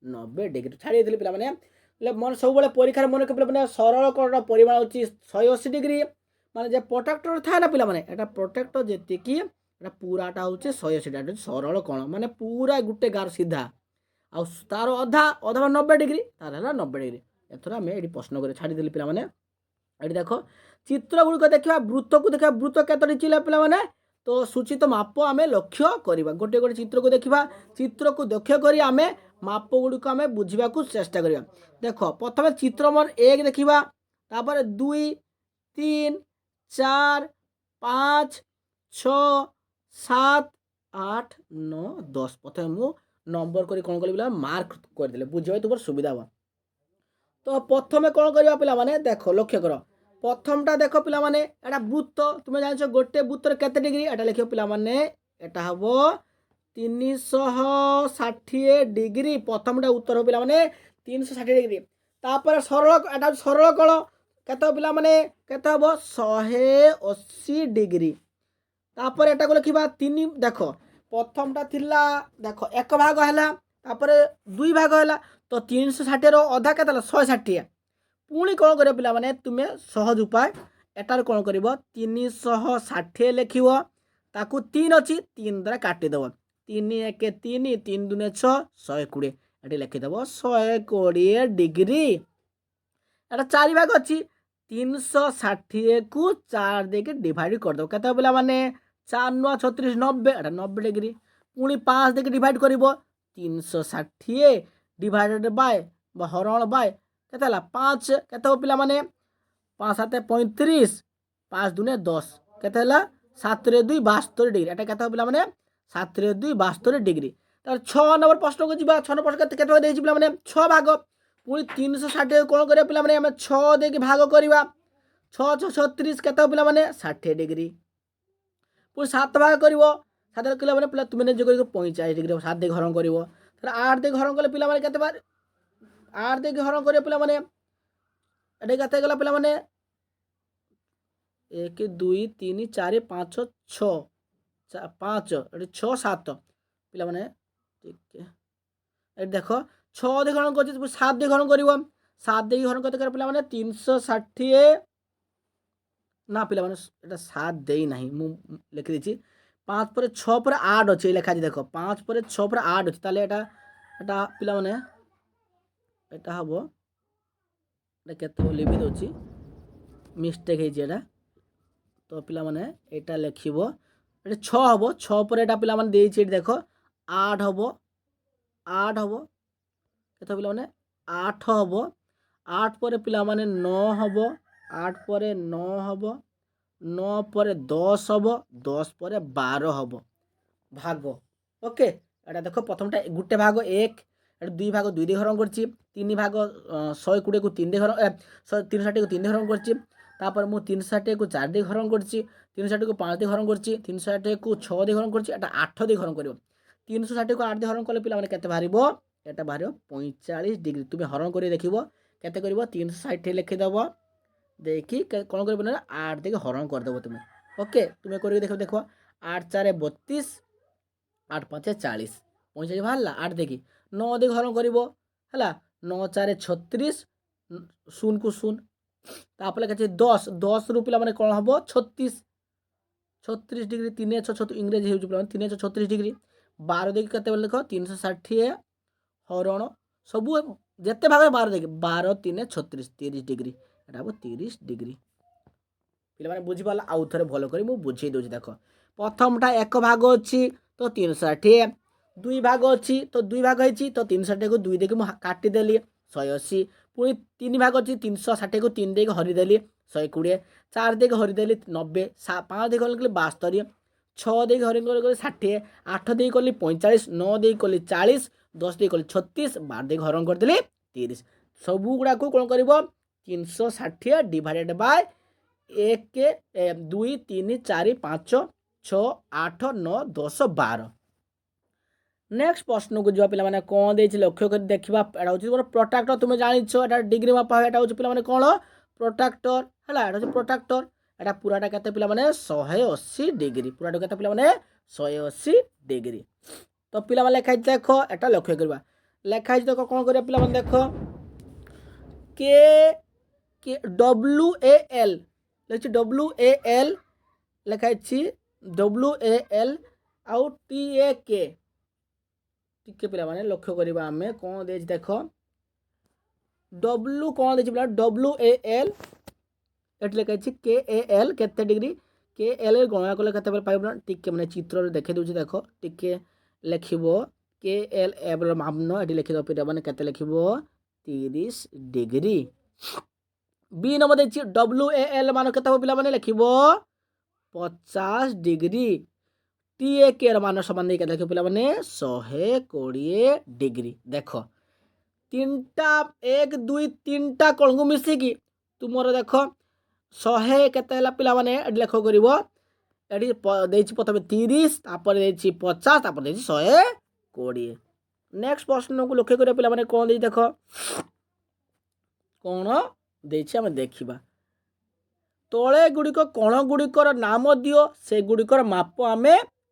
S1: 90 डिग्री छाड़ी देइतिली पिलामाने मन सब परीक्षा मन के सरल कण परिमाण होची 180 डिग्री माने जे प्रोटेक्टर था ना पिला माने एटा प्रोटेक्टर जेति की एटा पूराटा होची 180 डिग्री सरल कण माने पूरा गुटे गार सीधा आ तार अधा अधा 90 डिग्री तार हला 90 डिग्री एथरा हमें एडी प्रश्न करे छाड़ी देली पिला माने एडी देखो चित्र गुडी को देखिबा वृत्त को देखिबा वृत्त केतरी चिला पिला माने तो सूचित माप आमे लक्ष्य करिबा गोटे गोटे चित्र को देखिबा चित्र को लक्ष्य करी आमे माप गुडी को आमे बुझिबा को चेष्टा करिबा। देखो प्रथम चित्र मन 1 देखिबा तापर 2 3 4 5 6 7 8 9 10 प्रथम मु नंबर करी कोन कली बिला मार्क कर देले बुझिबा तुमर सुविधा हो। तो प्रथम कोन करिबा पिला माने देखो लक्ष्य करो प्रथमटा देखो पिला माने एटा वृत्त तुम जानछो गोटे वृत्तर केते डिग्री एटा लिखियो पिला माने एटा हबो 360 डिग्री प्रथमटा उत्तर हो पिला माने 360 डिग्री तापर सरल एटा सरल कण केते पिला माने केते हबो 180 डिग्री तापर एटा को लिखिबा 3 देखो प्रथमटा थिला देखो एक भाग हैला तापर दुई भाग हैला तो 360 रो आधा केते 160 पुणी कौन कर पिला माने तुमे सहज उपाय एटार कौन कर 360 लिखिब ताकू 3 अच्छी 3 द्वारा काटिदेव 3 1 3 3 2 6 120 ये लिखिदेव 120 डिग्री एटा 4 भाग अच्छी 360 को 4 देके डिवाइड करदेव केते पिला माने 4 9 36 90 एटा 90 डिग्री पुणी 5 देके डिवाइड कर 360 डिवाइडेड बाय हरण बाय केते हला 5 केते हो पिला माने 5 7 35 5 2 10 केते हला 7 रे 2 72 डिग्री एटा केते हो पिला माने 7 रे 2 72 डिग्री तर 6 नंबर प्रश्न को जिबा 6 नंबर प्रश्न केते देछि पिला माने 6 भाग पुनी 360 कोन करे पिला माने हम 6 देके भाग करबा 6 6 36 केते हो पिला माने 60 डिग्री पुनी 7 भाग करबो 7 किलो माने पिला तुमे जे करिको 45 डिग्री 7 देके हरण करबो तर 8 देके हरण करले पिला माने केते बार 8 देके हरण करे पिला माने एटा केते गला पिला माने 1 2 3 4 5 6 5 एटा 6 7 पिला माने ठीक है देखो 6 देके हरण करछि 7 देके हरण करिवो 7 देके हरण करते पिला माने 360 ना पिला माने एटा 7 देई नाही मु लिखि दिछि 5 पर 6 पर 8 अछि लेखा जी देखो 5 पर 6 पर 8 अछि ताले एटा एटा पिला माने एटा हबो एटा केते लिखि दोछि मिस्टेक हे जेडा तो पिला माने एटा लिखिबो एटा 6 हबो 6 पर एटा पिला माने देछि देखो 8 हबो केते पिला माने 8 हबो 8 पर पिला माने 9 हबो 8 पर 9 हबो 9 पर 10 हबो 10 पर 12 हबो भाग ओके एटा देखो प्रथमटा गुटे भाग 1 एटा 2 भाग 2 दे हरण करछि 3 भाग 120 को 3 दे हरण 360 को 3 दे हरण करछि तापर मु 360 को 4 दे हरण करछि 360 को 5 दे हरण करछि 360 को 6 दे हरण करछि एटा 8 दे हरण करिवो 360 को 8 दे हरण करले पिला माने केते बारिबो एटा बारियो 45 डिग्री तुमे हरण करी देखिबो केते करिवो 360 लिखि दबो देखि कोन करिवो ना 8 दे हरण कर देबो तुमे ओके तुमे करी देखो देखो 8 4 32 8 5 40 45 बाहरला 8 देखि 9 दे हरण करिवो हला 9 4 36 0 को 0 तापले कचे 10 10 रु पिला माने कोन हबो 36 36 डिग्री 3 6 6 इंग्लिश हेउ पिला 3 6 36 डिग्री 12 देखि कते बेले देखो 360 हरण सब जेते भाग 12 देखि 12 3 36 30 डिग्री एटा हबो 30 डिग्री पिला माने बुझि पाला आउ थरे भलो करी मु बुझी दोछि देखो प्रथमटा एक भाग अछि तो 360 দুই ভাগ ଅଛି ତ ଦୁଇ ଭାଗ ହେଇଛି ତ 360କୁ 2 ଦେଇକି ମୁଁ କାଟିଦେଲି 180। ପୁଣି 3 ଭାଗ ଅଛି 360କୁ 3 ଦେଇକି ହରିଦେଲି 120। 4 ଦେଇକି ହରିଦେଲି 90। 5 ଦେଇକି ହରିଦେଲି 72। 6 ଦେଇକି ହରିଦେଲି 60। 8 ଦେଇକି କଲି 45। 9 ଦେଇକି କଲି 40। 10 ଦେଇକି କଲି 36। 12 ଦେଇକି ହରଣ କରିଦେଲି 30। ସବୁଗୁଡ଼ାକୁ କ'ଣ କରିବ 360 ଡିଭାଇଡେଡ୍ ବାଇ 1 2 3 4 5 6 8 9 10 12। नेक्स्ट प्रश्न को जा पे कौन दे लक्ष्य कर देखा एटा हूँ प्रोट्राक्टर तुम जाच एटा डिग्री मापा एटा हूँ पे कौन प्रोट्राक्टर है एटा प्रोट्राक्टर एटा पूराटा के पे 180 डिग्री पूराटा के पे 180 डिग्री। तो पिला लिखाई देख एटा लक्ष्य करवा लिखाई देख कौन कर पे देख के WAL लिखी WAL लिखाई WAL आउ TAK टिके पिला माने लक्ष्य करवा आम कौन दे देख डब्ल्यू कौन दे WAL ये लिखाई KAL केते डिग्री KL गणना कले केते पाइब टिके माने चित्र देखे दूची देख टिके लिखिबो KL एबर मापन ये लिखिद पिला माने केते लिखिबो 30 डिग्री। बी नंबर देखिए WAL मान केते पिला माने लिखिबो 50 डिग्री। TAK मान समान देख पे 120 डिग्री। देख 3टा 1 2 3टा कौन को मिसिकी तुमर देख 100 केते पिला माने लेख कर प्रथम 30 तापर 50 तापर 120। नेक्स्ट प्रश्न को लक्ष्य कर पे कौन दे देख कौन देम देखा तले गुड़िक कण गुड़िकर नाम दियो से गुड़िकर माप आम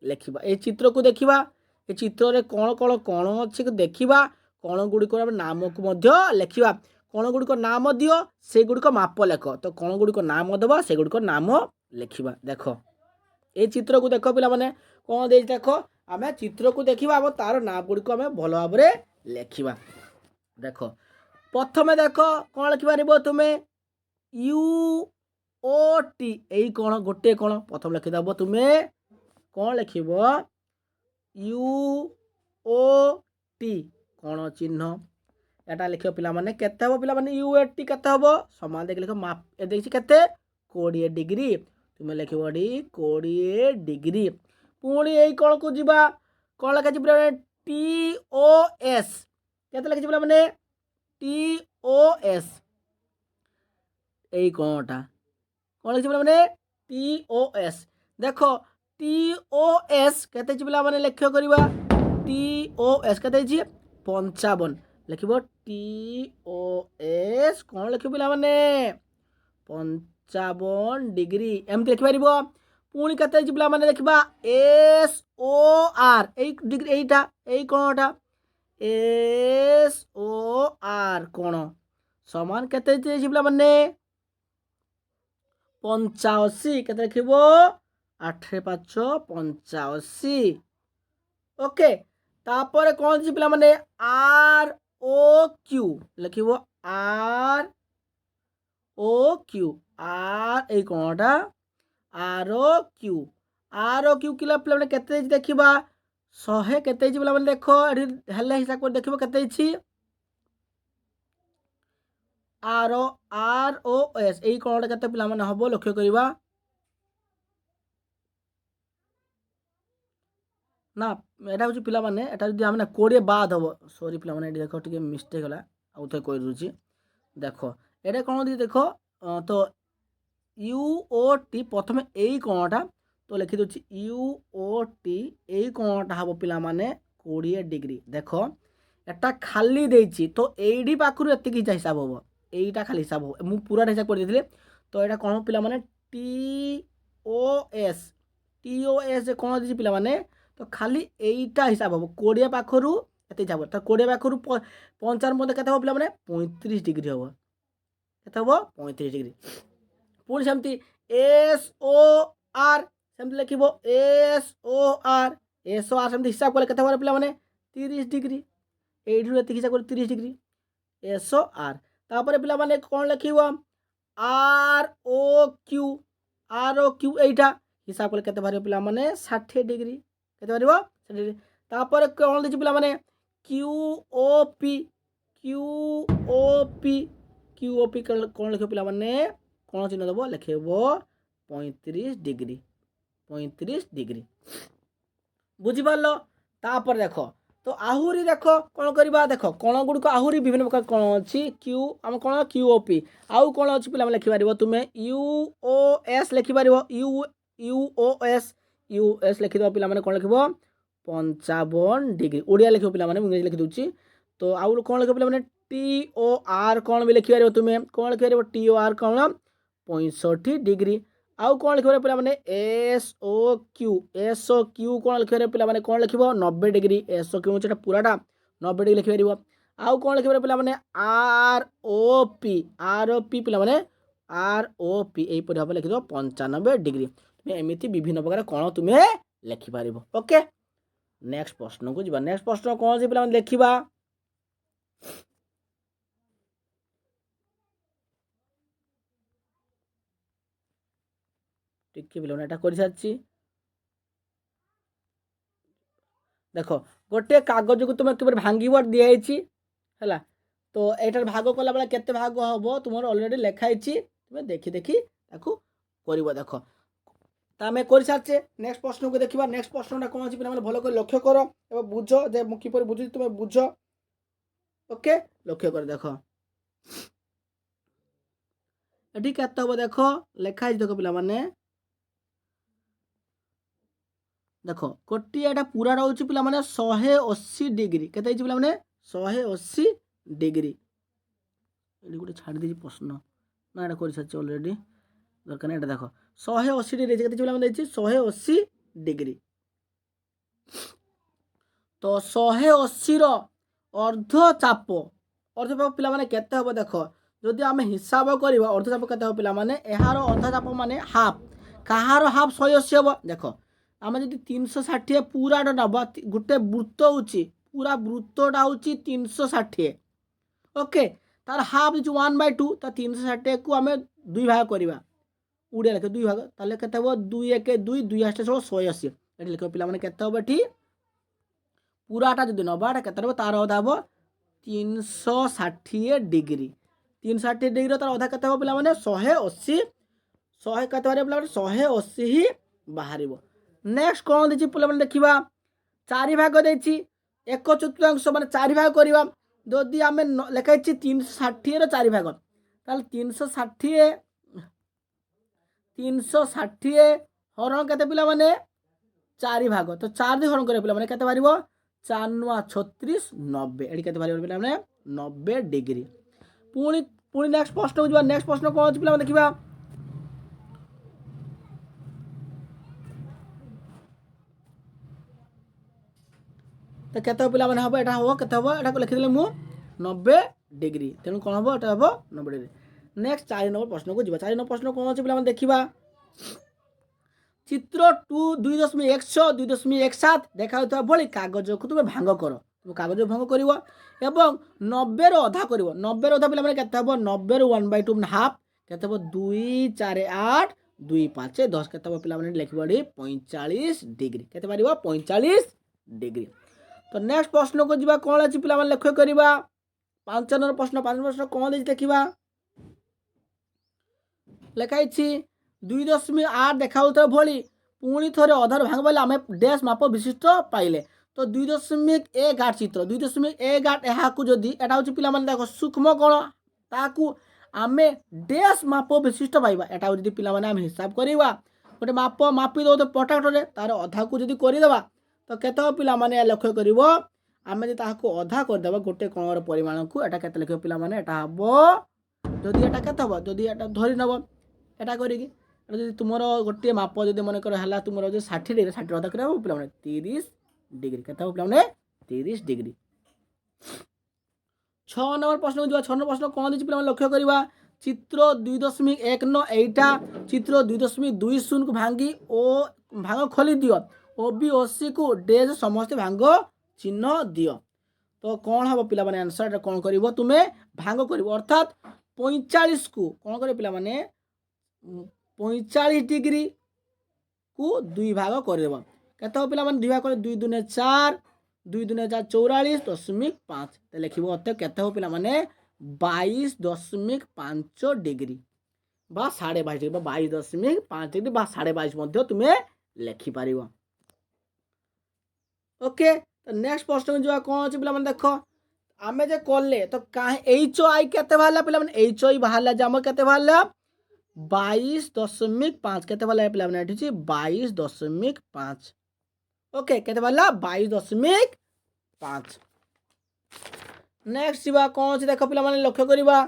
S1: लिखा ये चित्र को देखा ये चित्र में कौन कौन कण अच्छी देखा कण गुड़िकर नाम को लिखा कण गुड़िक नाम दियो से गुड़िक माप लेख तो कण गुड़िक नाम दबा से गुड़िक नाम लिखा। देख ये चित्र को देख पिला माने कौन दे देख आम चित्र को देखा तार ना गुड़िक आम भल भाव लिखा। देख प्रथम देख कौन लिखिपार तुम्हें UOT यही कौन गोटे कौन प्रथम लिखिदेव तुम्हें कौन लिख UOT कौन चिन्ह एटा लिख पिला माने केते हम पिला माने UOT केते हम समान देख लिख माप ए देखि केते 20 डिग्री तुम लिख 20 डिग्री। पुणी यही कौन को जीवा कौन लिखा पिला TOS केते लिखि पिला माने TOS यही कौनटा कौन लिखि पिला माने TOS। देख TOS केते पिला माने लक्ष्य करवा TOS केते 55 लिख TOS कौन लिख पिला माने 55 डिग्री एमती लिखिपार। पुणी केते पिला माने देखा SOR यही डिग्री यहीटा यही कौनटा SOR कौन समान केते पिला माने 85 केते लिख 8 5 85। ओके तापर कौन जी पिला माने ROQ लिख ROQ आर ए कौनटा ROQ किला पिला माने केते देखिबा 100 केते पिला माने देख हेले हिसाब कर देखिबो केते ROS यही कौनटा केते पिला माने हबो लक्ष्य करवा ना एटा हूँ पिला माने एटा जदि आम 20 बाद हम सॉरी पिला माने देख टिके मिस्टेक होला आउ थे कहि दूची। देख एटा कौन दी देख तो UOT प्रथम यही कौनटा तो लिखि दूची UOT यही कौनटा हम पिला माने 20 डिग्री। देख एटा खाली देछि तो एडी पाखरु एतिकी हिसाब हम एटा खाली हिसाब हो मु पूरा हिसाब कर देथिले तो एटा कौन पिला माने TOS कौन दी पिला माने तो खाली एटा हिसाब हम 20 पाखरु एते हिसाब तो 20 पाखरु 55 मते केते हो पिला माने 35 डिग्री हो केते हो 35 डिग्री। पुणी सेमती SOR सेमती लिखिबो SOR सेमती हिसाब कले केते हो पिला माने 30 डिग्री एठी एते हिसाब कर 30 डिग्री SOR तापर पिला माने कौन लिखिबो ROQ एटा हिसाब कले केते बारे पिला माने 60 डिग्री केते बारिबो तापर कौन देछि पिला माने QOP QOP QOP कौन लिखो पिला माने कौन चिन्ह देबो लिखेबो 35 डिग्री 35 डिग्री बुझी पारलो। तापर देखो तो आहुरी देखो कौन करवा देख कण गुड़िक आहुरी विभिन्न प्रकार कण अच्छी क्यू आम कौन QOP आउ कौन अच्छी पे लिखिपर तुम्हें UOS लिखिपर UOS US लिखिद पे कौन लिख 55 डिग्री ओडिया लिख पे इंग्रेजी लिखिदे। तो आउ कौन लिख पे TOR कौन भी लिखिपर तुम्हें कौन लिखिपर TOR कौन 65 डिग्री आउ कौन लिखे पे SOQ कौन लिखे पे कौन लिख 90 डिग्री SOQ मुझे पूराटा 90 डिग्री लिखिपर आउ कौन लिखे पे ROP ROP पे ROP यहीपर भाव लिखिद 95 डिग्री तुम्हें एमती विभिन्न प्रकार कौन तुम्हें लिखिपर। ओके नेक्स्ट प्रश्न को जी नेक्स्ट प्रश्न कौन से पे लिखा टिके पिला एटा कर सारी देख गोटे कागज को तुम कि भांग दिखाई है तो यार भाग कला बेला केते भाग हम तुम अलरेडी लिखाई तुम्हें देखी देखी कर देख तो आम कर सारे नेक्स्ट प्रश्न को देखा नेक्स्ट प्रश्न कौन अच्छी पे भल कर लक्ष्य कर एवं बुझ जे किपर बुझुची तुम्हें बुझ। ओके लक्ष्य कर देख ये केते हम देख लिखाई देख पे देख गोटे यहाँ पूरा रोचे पे 180 डिग्री के पे 180 डिग्री ये गोटे छाड़ दी प्रश्न ना यहाँ कर सारी अलरेडी दरकार यहाँ देख 180 डिग्री के 180 डिग्री तो 180 अर्धचाप अर्धचाप पे हम देख जदि आम हिसाब करवा अर्धचाप के पे यार अर्धचाप मान हाफ कहार हाफ 180 हम देख आम जी 360 पूराटा नब गोटे वृत्त हो पूरा वृत्तटा हूँ 360 ओके तार हाफ जो 1/2 तो 360 को आम 2 भाग करवा उड़िया लिखे 2 भाग ताले के 2 1 2 2 8 16 180 ये लिख पे के पूराटा जो नबाटा के तार अधा हम 360 डिग्री 360 डिग्री तार अधा के पे 180 100 के 180 ही बाहर। नेक्स्ट कौन देखिए पे देखा 4 भाग दे 1/4 मान 4 भाग करवा जदि आम लिखाई 360 4 भाग ताल 360 हरण के पे 4 भाग तो 4 हरण कर पे के 4 9 36 90 ये पे 90 डिग्री। पुणी नेक्स्ट प्रश्न को नेक्स्ट प्रश्न कौन अच्छी पे देखा तो केते पिला माने हबो एटा हबो केते हबो एटा को लिखि देले मु 90 डिग्री तेणु कौन हबो एटा हबो 90 डिग्री। नेक्स्ट 4 नंबर प्रश्न को जीवा 4 नंबर प्रश्न कौन अछि पिला माने देखिबा चित्र 2.1 2.17 देखा होता भली कागज को तुम भांग कर तुम कागज भांग कर एवं 90 रो अधा कर 90 रो अधा पिला माने केते हबो 90 रो 1/2 हाफ केते हबो 2 4 8 2 5 10 केते हबो पिला माने लिखिबो 45 डिग्री केते पारिबो 45 डिग्री। तो नेक्स्ट प्रश्न को जीवा कौन अच्छी पे लक्ष्य करवा 5 नंबर प्रश्न 5 नंबर प्रश्न कौन देखा लिखाई 2.8 देखा भली पुणी थे अधार भांग बोले आम डैश माप विशिष्ट पाइले तो 2.18 चित्र 2.18 यहाँ जदि एटा हूँ पे देख सूक्ष्म कौन ताकू आम डैश माप विशिष्ट पाइबा एटा हूँ पे हिसाब करवा गोटे माप मापी दो पटाटे तार अधा को जदि करदेवा तो केते पिला माने लक्ष्य करिवो आमे जे ताहाको अधा कर देबा गोटे कणर परिमाण को एटा केते लिखियो पिला माने एटा हबो जदि एटा केते हबो जदि एटा धरि नबो एटा करिकी एटा जदि तुमरो गोटे माप जदि मन कर हला तुमरो जे 60 डिग्री 60 अधा करबो पिला माने 30 डिग्री केते हबो पिला माने 30 डिग्री। 6 नंबर प्रश्न जो 6 नंबर प्रश्न कोन दिछि पिला माने लक्ष्य करबा चित्र 2.19 एटा चित्र 2.20 को भांगी ओ भांग खोली दियो ओबी ओसी को डेज समस्त भांग चिन्ह दियो तो कौन हम पिला माने आंसर कौन करिवो तुम्हें भांग करिवो अर्थात 45 को कौन करे पिला माने 45 डिग्री को 2 भाग करदेव केते पिला माने 2 भाग करे 2 2 4 2 2 44.5 तो लिखिबो अते केते हो पिला माने 22.5 डिग्री बा 22.5 डिग्री 22.5 डिग्री बा 22.5 मध्य तुमे लिखि पारिबो। ओके तो नेक्स्ट प्रश्न जो कौन अछि पिला माने देखो आमे जे करले तो काहे एच ओ आई केते बाहरला पिला माने एच ओ आई बाहरला जे हम केते बाहरला 22.5 केते बाहरला पिला माने एठी 22.5 ओके केते बाहरला 22.5। नेक्स्ट जीवा कौन अछि देखो पिला माने लक्ष्य करिबा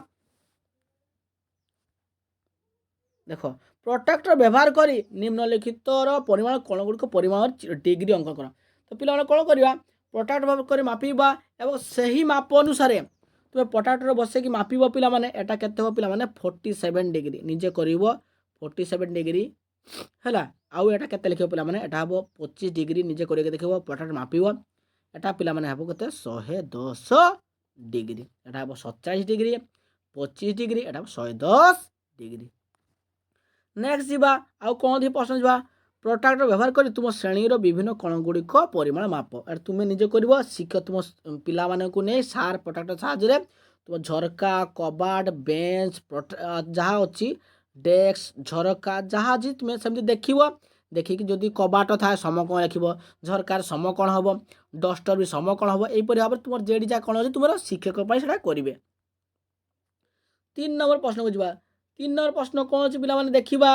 S1: देखो प्रोटेक्टर व्यवहार करी निम्नलिखित परिमाण कण गुड़िक परिमाण डिग्री अंकन कर तो पिला कौन करवा प्रोटेक्टर व्यवहार कर मापिबा एवं सही माप अनुसार तुम प्रोटेक्टर बसैकी मापिब पिला माने एटा केते हो पिला माने 47 डिग्री निजे करिवो 47 डिग्री हैला आउ एटा केते लिखिबो पिला माने एटा हबो 25 डिग्री निजे करिके देखिबो प्रोटेक्टर मापिबो एटा पिला माने हबो केते 110 डिग्री एटा हबो 47 डिग्री 25 डिग्री एटा 110 डिग्री। नेक्स्ट जीवा आउ कौन थी प्रश्न जीवा प्रोटेक्टर व्यवहार कर तुम श्रेणी विभिन्न कण गुड़िक परिमाण माप एट तुम निजे कर शिक्ष तुम पिला को नहीं सार प्रोटेक्टर साहाଯ୍ୟରେ तुम झरका कबाट बेंच जहाँ अच्छी डेस्क झरका जहाँ अच्छी तुम सेमती देख देखिकी जदि कबाट थाए समकोण लिख झरकार समकोण हम डस्टर भी समकोण हम यहीपरि भाव में तुम जेडी जहाँ कण अच्छे तुम शिक्षक करेंगे। 3 नंबर प्रश्न को जीवा 3 नंबर प्रश्न कौन अच्छे पिला देखा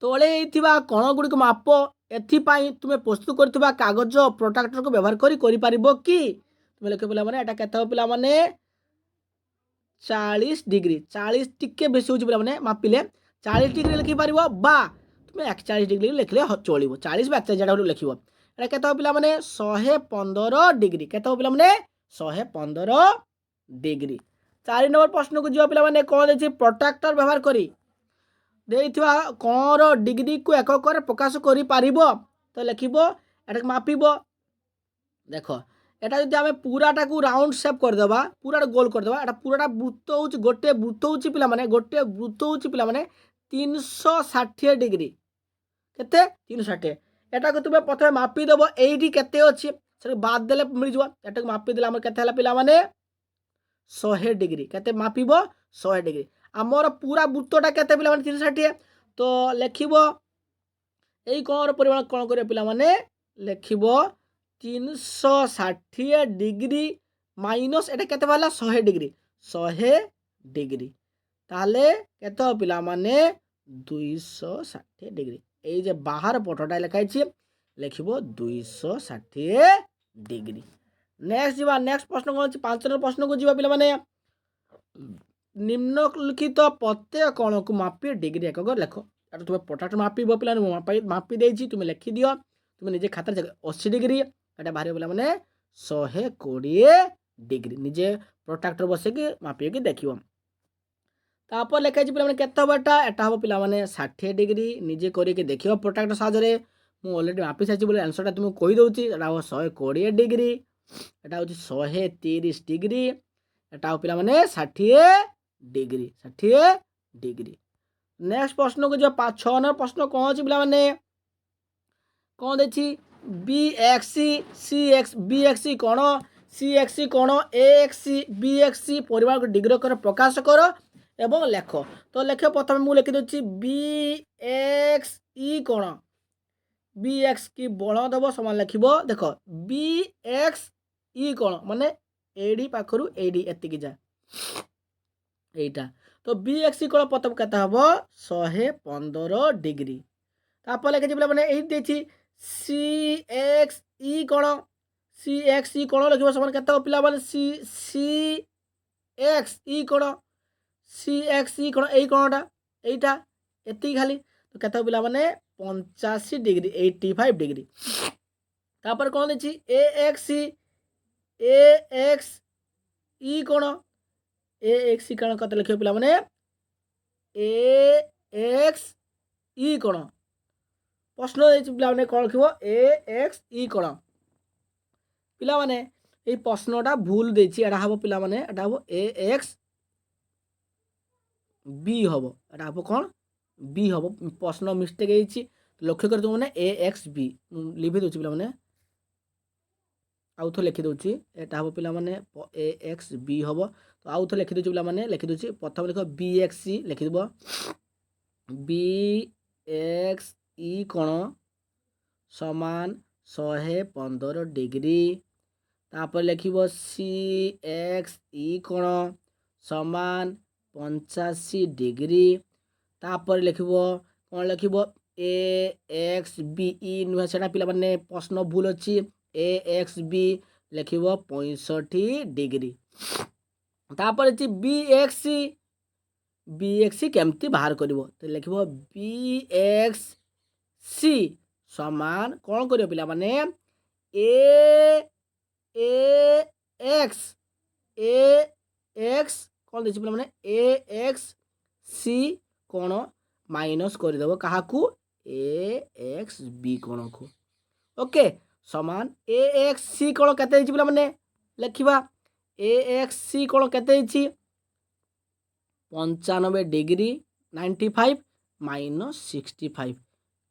S1: तले कण गुड़िक माप एथिपाई तुम प्रस्तुत कर कागज प्रोटेक्टर को व्यवहार करि कि तुम लिख पिला माने एटा केते पिला माने 40 डिग्री 40 टिके बेसी होची पिला माने मापिले 40 डिग्री लिखि पारिबो बा तुम 41 डिग्री लिखले चलिबो 40 बा 41 जेडा लिखिबो एटा केते पिला माने 115 डिग्री केते पिला माने 115 डिग्री। 4 नंबर प्रश्न को जीवा पिला माने कोन देछि प्रोटेक्टर व्यवहार करी देइथिबा कणर डिग्री को एकक प्रकाश करि पारिबो तो लिखिबो एटा मापिबो देखो एटा जदि आमे पूराटा को राउंड शेप कर देबा पूराटा गोल कर देबा एटा पूराटा वृत्त होउची गोटे वृत्त होउची पिला माने गोटे वृत्त होउची पिला माने 360 डिग्री केते 360 एटा को तुमे प्रथमे मापी देबो एडी केते अछि से बाद देले मिल जवा एटा को मापी देला हमर केते हला पिला माने 100 डिग्री केते मापिबो 100 डिग्री आमर पूरा वृत्तटा केते पिला माने 360 तो लिखिबो एई कोणर परिमाण कोन करे पिला माने लिखिबो 360 डिग्री माइनस एटा केते बाला 100 डिग्री 100 डिग्री ताले केते पिला माने 260 डिग्री एई जे बाहर पटटा लिखाई छी लिखिबो 260 डिग्री। नेक्स्ट जीवा नेक्स्ट प्रश्न कोन अछि 5 नंबर प्रश्न को जीवा पिला माने निम्नलिखित प्रत्येक कण को मापी डिग्री एकक लेख एटा तुम प्रोटेक्टर मापिबो पिला मापी देछि तुम लिखि दियो तुम निजे खाता 80 डिग्री एटा बाहर पिला माने 120 डिग्री निजे प्रोटेक्टर बसे कि मापी कि देखियो तापर लिखाई पिला माने केते होबा एटा हो पिला माने 60 डिग्री निजे करि के देखियो प्रोटेक्टर साजरे मु ऑलरेडी मापी साची बोले आंसर टा तुम कहि दउची एटा हो 120 डिग्री एटा होची 130 डिग्री एटा हो पिला माने 60 डिग्री। नेक्स्ट प्रश्न को जो 5-6 नंबर प्रश्न कौन अछि पिला माने कौन देछि BXC कोण CXC कोण AXC BXC परिमाण को डिग्री कर प्रकाश कर एवं लेख तो लेख प्रथम मु लिखि दउछि BXE कोण BX की बळ दब समान लिखिबो देखो BXE कोण माने एडी पाखरु एडी एतिकी जा एटा तो BXE कोण प्रथम केता हबो 115 डिग्री तापर लेखि पिला माने एही देछि CXE कोण लिखिबो समान केता पिला माने CXE कोण एई कोणटा एइटा एति खाली तो केता पिला माने 85 डिग्री 85 डिग्री तापर कोन देछि AXE कोण AXE कोण कत लिखिबो पिला माने AXE कोण प्रश्न देछि पिला माने कोन लिखिबो AXE कोण पिला माने ए प्रश्नटा भूल देछि एटा हबो पिला माने एटा हबो AXB हबो एटा हबो कोन B हबो प्रश्न मिस्टेक हेछि लक्ष्य कर मैंने ए एक्स बी लिखि दूसरी पे आउ थे लिखिदे यहाँ हम पे ए एक्स बी हम तो आउ थे लिखिदे पे लिखिदे प्रथम लिख बी एक्स सी लिखिद बी एक्स इ कोण समान 115 डिग्री तापर लिख सी एक्स इ कोण समान 85 डिग्री तापर लिख कौन लिख ए एक्स बी इ नुहे से पे प्रश्न भूल अच्छी ए एक्स बी लिख 65 डिग्री तापर बी एक्स सी केमती बाहर कर तो लिख बी एक्स सी समान कौन कर पिला माने ए एक्स कौन देखिए पिला माने ए एक्स सी कौन माइनस करदेव क्या ए एक्स बी कौन को ओके समान ए एक्स सी कौन केते पिला माने लिखा ए एक्स सी कौन केते 95 डिग्री 95 माइनस 65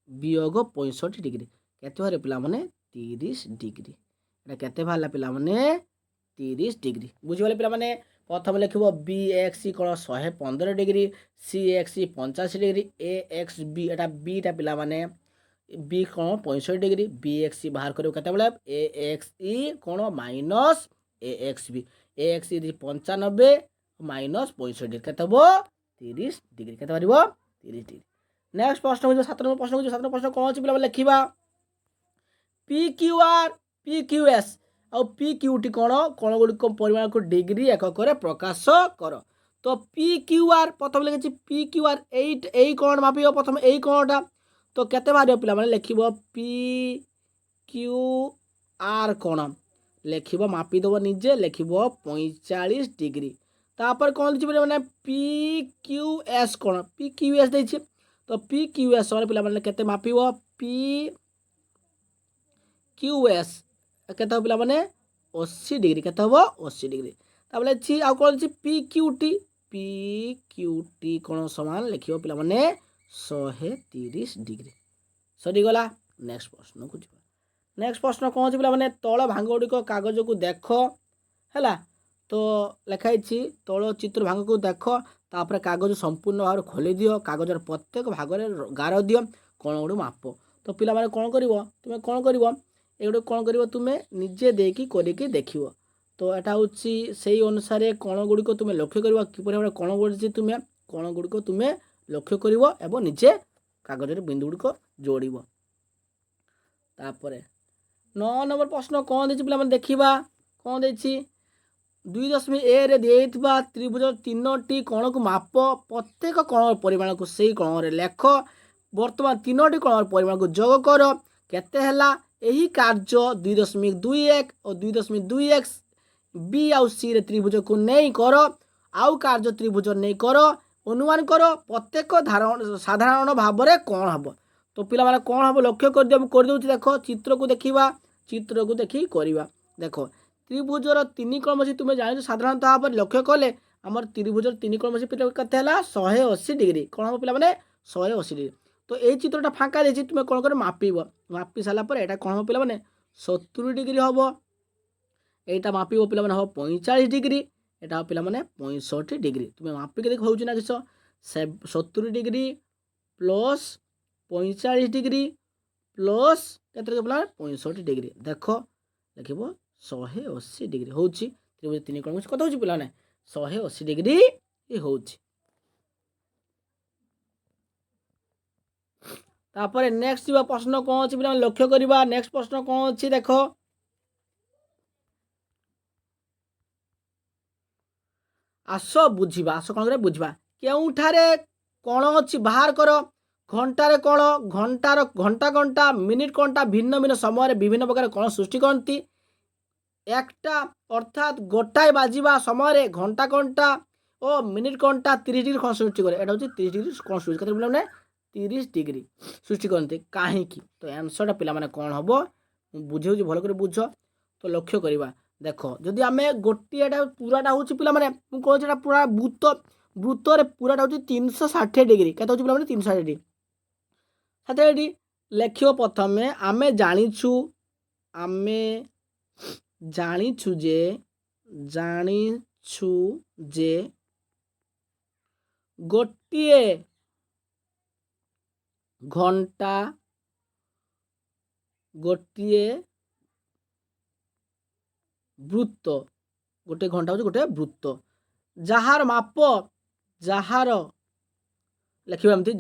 S1: वियोग 65 डिग्री केते बाहर पिला माने 30 डिग्री एटा केते बाहरला पिला माने 30 डिग्री बुझिगले पिला माने प्रथम लिख बी एक्स सी कौन 115 डिग्री सी एक्स सी 85 डिग्री ए एक्स बी एटा बीटा पिला माने बी कौन 65 डिग्री बी एक्स सी बाहर करो केते ए एक्स इ कौन माइनस ए एक्स इ 95 माइनस 65 डिग्री केते 30 डिग्री केते बारिबो 30 डिग्री नेक्स्ट प्रश्न हो 7 नंबर प्रश्न हो 7 नंबर प्रश्न कौन अछि पिला लिखिबा P Q R P Q S और पी क्यू टी कौन कौन गुड़िक परिमाण को डिग्री एकक प्रकाश कर तो पी क्यू आर प्रथम लिखी पी क्यू आर यही कौन माप प्रथम यही कौनटा तो केते बाहर पिला माने लिख पी क्यू आर कौन लिख मापिदेव निजे लिख 45 डिग्री तापर कौन देखिए मैंने पी क्यू एस कौन पी क्यू एस देखिए तो पी क्यू एस पिला माने केते मापिब पी क्यू एस केते पिला माने 80 डिग्री केते हबो 80 डिग्री ताबले छी आ कोन छी पी क्यू टी कोन समान लिखियो पिला माने 130 डिग्री सरी गला नेक्स्ट प्रश्न को जिबा नेक्स्ट प्रश्न कोन छी पिला माने तळ भांगोडी को कागज को देखो हैला तो लिखाई छी तळ चित्र भांग को देखो तापर कागज संपूर्ण भाव खोली दियो कागजर प्रत्येक भाग रे गार दियो कोन गुडी माप तो पिला माने कोन करिवो तुमे कोन करिवो एगुड़े कौन कर तुम्हें निजे देकी करके देख तो यहाँ हूँ से अनुसार कण गुड़िक तुम्हें लक्ष्य कर किपर भाव कण गुड़ी तुम्हें कण गुड़िक तुम्हें लक्ष्य कर निजे कागज बिंदु गुड़िक जोड़ तापर 9 नंबर प्रश्न कौन देखिए पिला देखा कौन देखी 2.a रे दिया त्रिभुज 3टी कण को माप प्रत्येक कण परिमाण को सही कण लेख बर्तमान 3टी कण परिमाण को जोग कर केते हला यही कार्य 2.21 और 2.2x बी आउ सी रे त्रिभुज को नहीं कर आउ कार्य त्रिभुज नहीं कर अनुमान कर प्रत्येक साधारण भाव में कौन हम तो पिला माने कौन हम लक्ष्य कर दूँ देख चित्र को देखा चित्र को देखी करवा देख त्रिभुजर 3 कण मसी तुम्हें जान साधारणतः भाव में लक्ष्य कले आम त्रिभुजर 3 कण मसी केते 180 डिग्री कौन हम पिला माने 180 डिग्री तो ये चित्रटा फाँका देखिए तुम्हें कौन कर मापिब मापी सारापर यहाँ कौन हम पे 70 डिग्री हम यहाँ मापिब पे हम 45 डिग्री यहाँ पे 65 डिग्री तुम्हें मापिक देख होना किस 70 डिग्री प्लस 45 डिग्री प्लस के 65 डिग्री देख लिख 180 डिग्री हूँ त्रिभुज 3 कौन कत हो पे 180 डिग्री ये हूँ तापर नेक्स्ट प्रश्न कौन अच्छी पे लक्ष्य करवा नेक्स्ट प्रश्न कौन अच्छी देख आस बुझा आस कौन बुझा केउठारे कौन अच्छी बाहर कर घंटार कौन घंटार घंटा घंटा मिनिट घंटा भिन्न भिन्न समय विभिन्न प्रकार कौन सृष्टि करती एकटा अर्थात गोटाए बाजिबा समय घंटा घंटा और मिनिट घंटा 30 डिग्री कौन सृष्टि करे एटा होची 30 डिग्री कौन सृष्टि करते बोले 30 डिग्री सृष्टि करते कहीं तो आंसरटा पिला माने कौन हम बुझे भल कर बुझ तो लक्ष्य करवा देख जदि आम गोटेटा पूराटा हूँ पिला माने मुझे पूरा वृत्त वृत्तर पूराटा हूँ 360 डिग्री केते हूँ पिला माने 360 डिग्री 60 डिग्री ଲେଖିବ ପ୍ରଥମେ ଆମେ ଜାଣିଛୁ ଯେ ଗୋଟିଏ ଘଣ୍ଟା ଗୋଟିଏ ବୃତ୍ତ, ଗୋଟିଏ ଘଣ୍ଟା ହେଉଛି ଗୋଟିଏ ବୃତ୍ତ, ଯାହାର ମାପ ଲେଖିବ ଏମିତି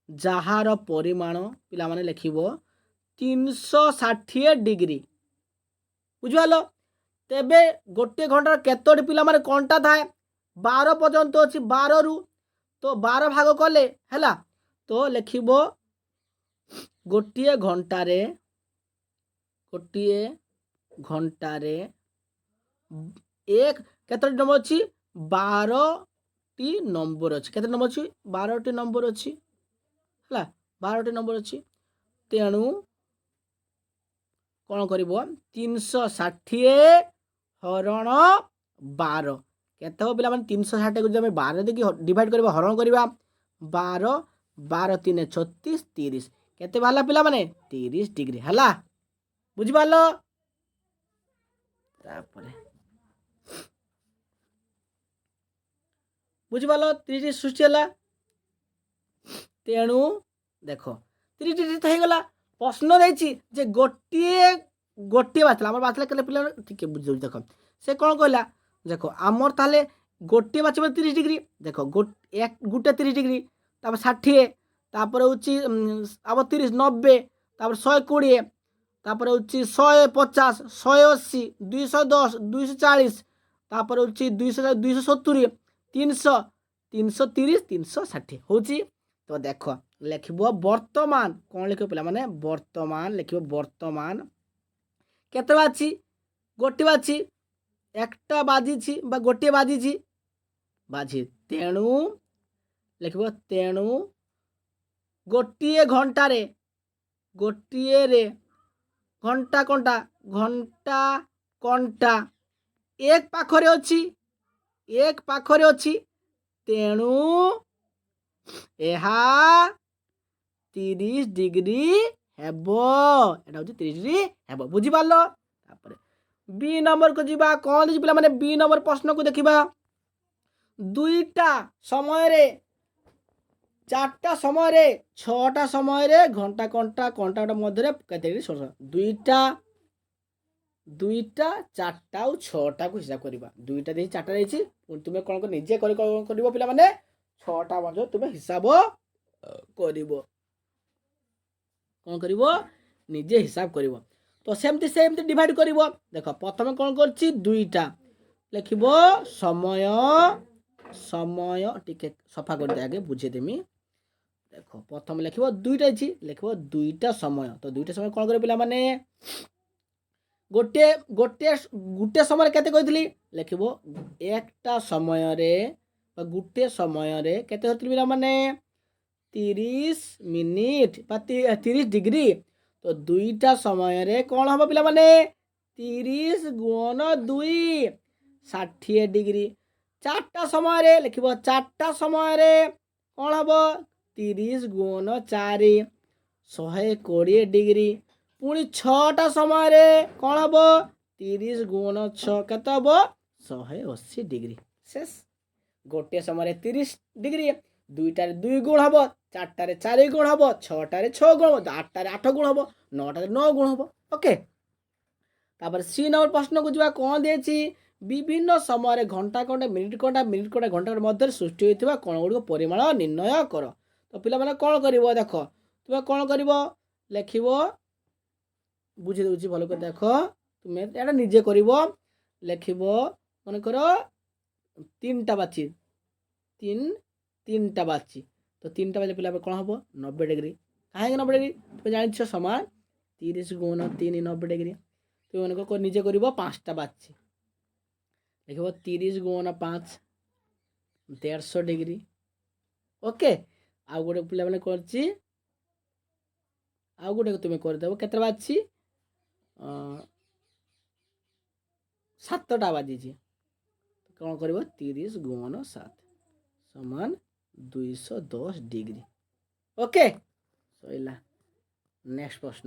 S1: ଯାହାର ପରିମାଣ ପିଲାମାନେ ଲେଖିବ 360 ଡିଗ୍ରୀ। ବୁଝିପାରିଲ? ତେବେ ଗୋଟିଏ ଘଣ୍ଟାର କେତୋଟି ପିଲାମାନେ କଣ୍ଟା ଥାଏ? 12 ପର୍ଯ୍ୟନ୍ତ ଅଛି। 12ରୁ ତ 12 ଭାଗ କଲେ ହେଲା, ତ ଲେଖିବ ଗୋଟିଏ ଘଣ୍ଟାରେ କେତୋଟି ନମ୍ବର ଅଛି? 12ଟି ନମ୍ବର ଅଛି। କେତେ ନମ୍ବର ଅଛି? 12ଟି ନମ୍ବର ଅଛି ହେଲା, 12ଟି ନମ୍ବର ଅଛି। ତେଣୁ କ'ଣ କରିବ? 360 ହରଣ 12 କେତେ ହେବ ପିଲାମାନେ? 360କୁ ଯଦି ଆମେ 12 ଦେଇକି ଡିଭାଇଡ଼ କରିବା, ହରଣ କରିବା, 12 12 3 36 30 କେତେ ବାହାରିଲା ପିଲାମାନେ? 30 ଡିଗ୍ରୀ ହେଲା। ବୁଝିପାରିଲ? ତାପରେ ବୁଝିପାରିଲ 30 ସୃଷ୍ଟି ହେଲା। ତେଣୁ ଦେଖ 30 ଡିଗ୍ରୀ ତ ହେଇଗଲା। ପ୍ରଶ୍ନ ଦେଇଛି ଯେ ଗୋଟିଏ ବାଛିଲା, ଆମର ବାଛିଲା କେତେ ପିଲା? ଟିକେ ବୁଝିଦେଉଛି ଦେଖ, ସେ କ'ଣ କହିଲା? ଦେଖ ଆମର ତାହେଲେ ଗୋଟିଏ ବାଛିବ 30 ଡିଗ୍ରୀ। ଦେଖ ଗୋଟେ 30 ଡିଗ୍ରୀ, ତାପରେ 60, ତାପରେ ହେଉଛି ଆମର 30 90, ତାପରେ 120, ତାପରେ ହେଉଛି 150 180 210 240, ତାପରେ ହେଉଛି 200 270 300 330 360 ହେଉଛି। ତ ଦେଖ ଲେଖିବ ବର୍ତ୍ତମାନ। କ'ଣ ଲେଖିବ ପିଲାମାନେ? ବର୍ତ୍ତମାନ ଲେଖିବ। ବର୍ତ୍ତମାନ କେତେ ବାଜିଛି? ଗୋଟିଏ ବାଜିଛି, একটা ବାଜିଛି ବା ଗୋଟିଏ ବାଜି। ତେଣୁ ଲେଖିବ ତେଣୁ ଗୋଟିଏ ଘଣ୍ଟାରେ ଘଣ୍ଟା କଣ୍ଟା ଏକ ପାଖରେ ଅଛି। ତେଣୁ ଏହା 30 ଡିଗ୍ରୀ ହେବ। ଏଟା ହେଉଛି 30 ଡିଗ୍ରୀ ହେବ। ବୁଝିପାରିଲ? ତାପରେ ବି ନମ୍ବରକୁ ଯିବା। କ'ଣ ଦେଇଛି ପିଲାମାନେ? ବି ନମ୍ବର ପ୍ରଶ୍ନକୁ ଦେଖିବା। 2ଟା ସମୟରେ 4ଟା ସମୟରେ 6ଟା ସମୟରେ ଘଣ୍ଟା ମଧ୍ୟରେ କେତେ ଡିଗ୍ରୀ ସର? 2ଟା 4ଟା ଆଉ 6ଟାକୁ ହିସାବ କରିବା। 2ଟା ଦେଇଛି, 4ଟା ଦେଇଛି, ତୁମେ କ'ଣ ନିଜେ କରିବ ପିଲାମାନେ? 6ଟା ମଧ୍ୟ ତୁମେ ହିସାବ କରିବ। କ'ଣ କରିବ? ନିଜେ ହିସାବ କରିବ। ତ ସେମିତି ଡିଭାଇଡ୍ କରିବ। ଦେଖ ପ୍ରଥମେ କ'ଣ କରିଛି? 2ଟା ଲେଖିବ। ସମୟ ଟିକେ ସଫା କରିଦିଏ, ଆଗେ ବୁଝେଇଦେମି। ଦେଖ ପ୍ରଥମେ ଲେଖିବ 2ଟା ହେଇଛି, ଲେଖିବ 2ଟା ସମୟ। ତ 2ଟା ସମୟ କ'ଣ କରିବ ପିଲାମାନେ? ଗୋଟେ ସମୟରେ କେତେ କହିଥିଲି? ଲେଖିବ একটা ସମୟରେ ବା ଗୋଟେ ସମୟରେ କେତେ ଧରିଥିଲି ପିଲାମାନେ? 30 ମିନିଟ୍ ବା 30 ଡିଗ୍ରୀ। ତ 2ଟା ସମୟରେ କ'ଣ ହେବ ପିଲାମାନେ? 30 ଗୁଣନ 2 60 ଡିଗ୍ରୀ। 4ଟା ସମୟରେ ଲେଖିବ 4ଟା ସମୟରେ କ'ଣ ହେବ? 30 ଗୁଣନ 4 120 ଡିଗ୍ରୀ। ପୁଣି 6ଟା ସମୟରେ କ'ଣ ହେବ? 30 ଗୁଣନ 6 କେତେ ହେବ? 180 ଡିଗ୍ରୀ। ଶେଷ। ଗୋଟିଏ ସମୟରେ 30 ଡିଗ୍ରୀ, 2ଟାରେ 2 ଗୁଣ ହେବ, 4ଟାରେ 4 ଗୁଣ ହେବ, 6ଟାରେ 6 ଗୁଣ ହେବ, 8ଟାରେ 8 ଗୁଣ ହେବ, 9ଟାରେ 9 ଗୁଣ ହେବ। ଓକେ। ତାପରେ ସି ନମ୍ବର ପ୍ରଶ୍ନକୁ ଯିବା। କ'ଣ ଦେଇଛି? ବିଭିନ୍ନ ସମୟରେ ଘଣ୍ଟା ମିନିଟ୍ ଘଣ୍ଟା ମଧ୍ୟରେ ସୃଷ୍ଟି ହୋଇଥିବା କଣଗୁଡ଼ିକ ପରିମାଣ ନିର୍ଣ୍ଣୟ କର। ତ ପିଲାମାନେ କ'ଣ କରିବ? ଦେଖ ତୁମେ କ'ଣ କରିବ? ଲେଖିବ, ବୁଝି ଦେଉଛି ଭଲ କରି ଦେଖ, ତୁମେ ଏଇଟା ନିଜେ କରିବ। ଲେଖିବ ମନେକର 3ଟା ବାଛି, 3ଟା ବାଛି, ତ 3ଟା ବାଜିଲେ ପିଲା କ'ଣ ହେବ? 90 ଡିଗ୍ରୀ। କାହିଁକି 90 ଡିଗ୍ରୀ? ତୁମେ ଜାଣିଛ ସମାନ 30 ଗୁଣ 3 90 ଡିଗ୍ରୀ। ତୁମେ ମନେକର ନିଜେ କରିବ। 5ଟା ବାଛି, ଲେଖିବ 30 ଗୁଣ 5 150 ଡିଗ୍ରୀ। ଓକେ। ଆଉ ଗୋଟେ ପିଲାମାନେ କରିଛି, ଆଉ ଗୋଟେ ତୁମେ କରିଦେବ। କେତେ ବାଜିଛି? 7ଟା ବାଜିଛି। କ'ଣ କରିବ? 30 ଗୁଣନ 7 ସମାନ 210 ଡିଗ୍ରୀ। ଓକେ। সইলা নেক্সট প্রশ্ন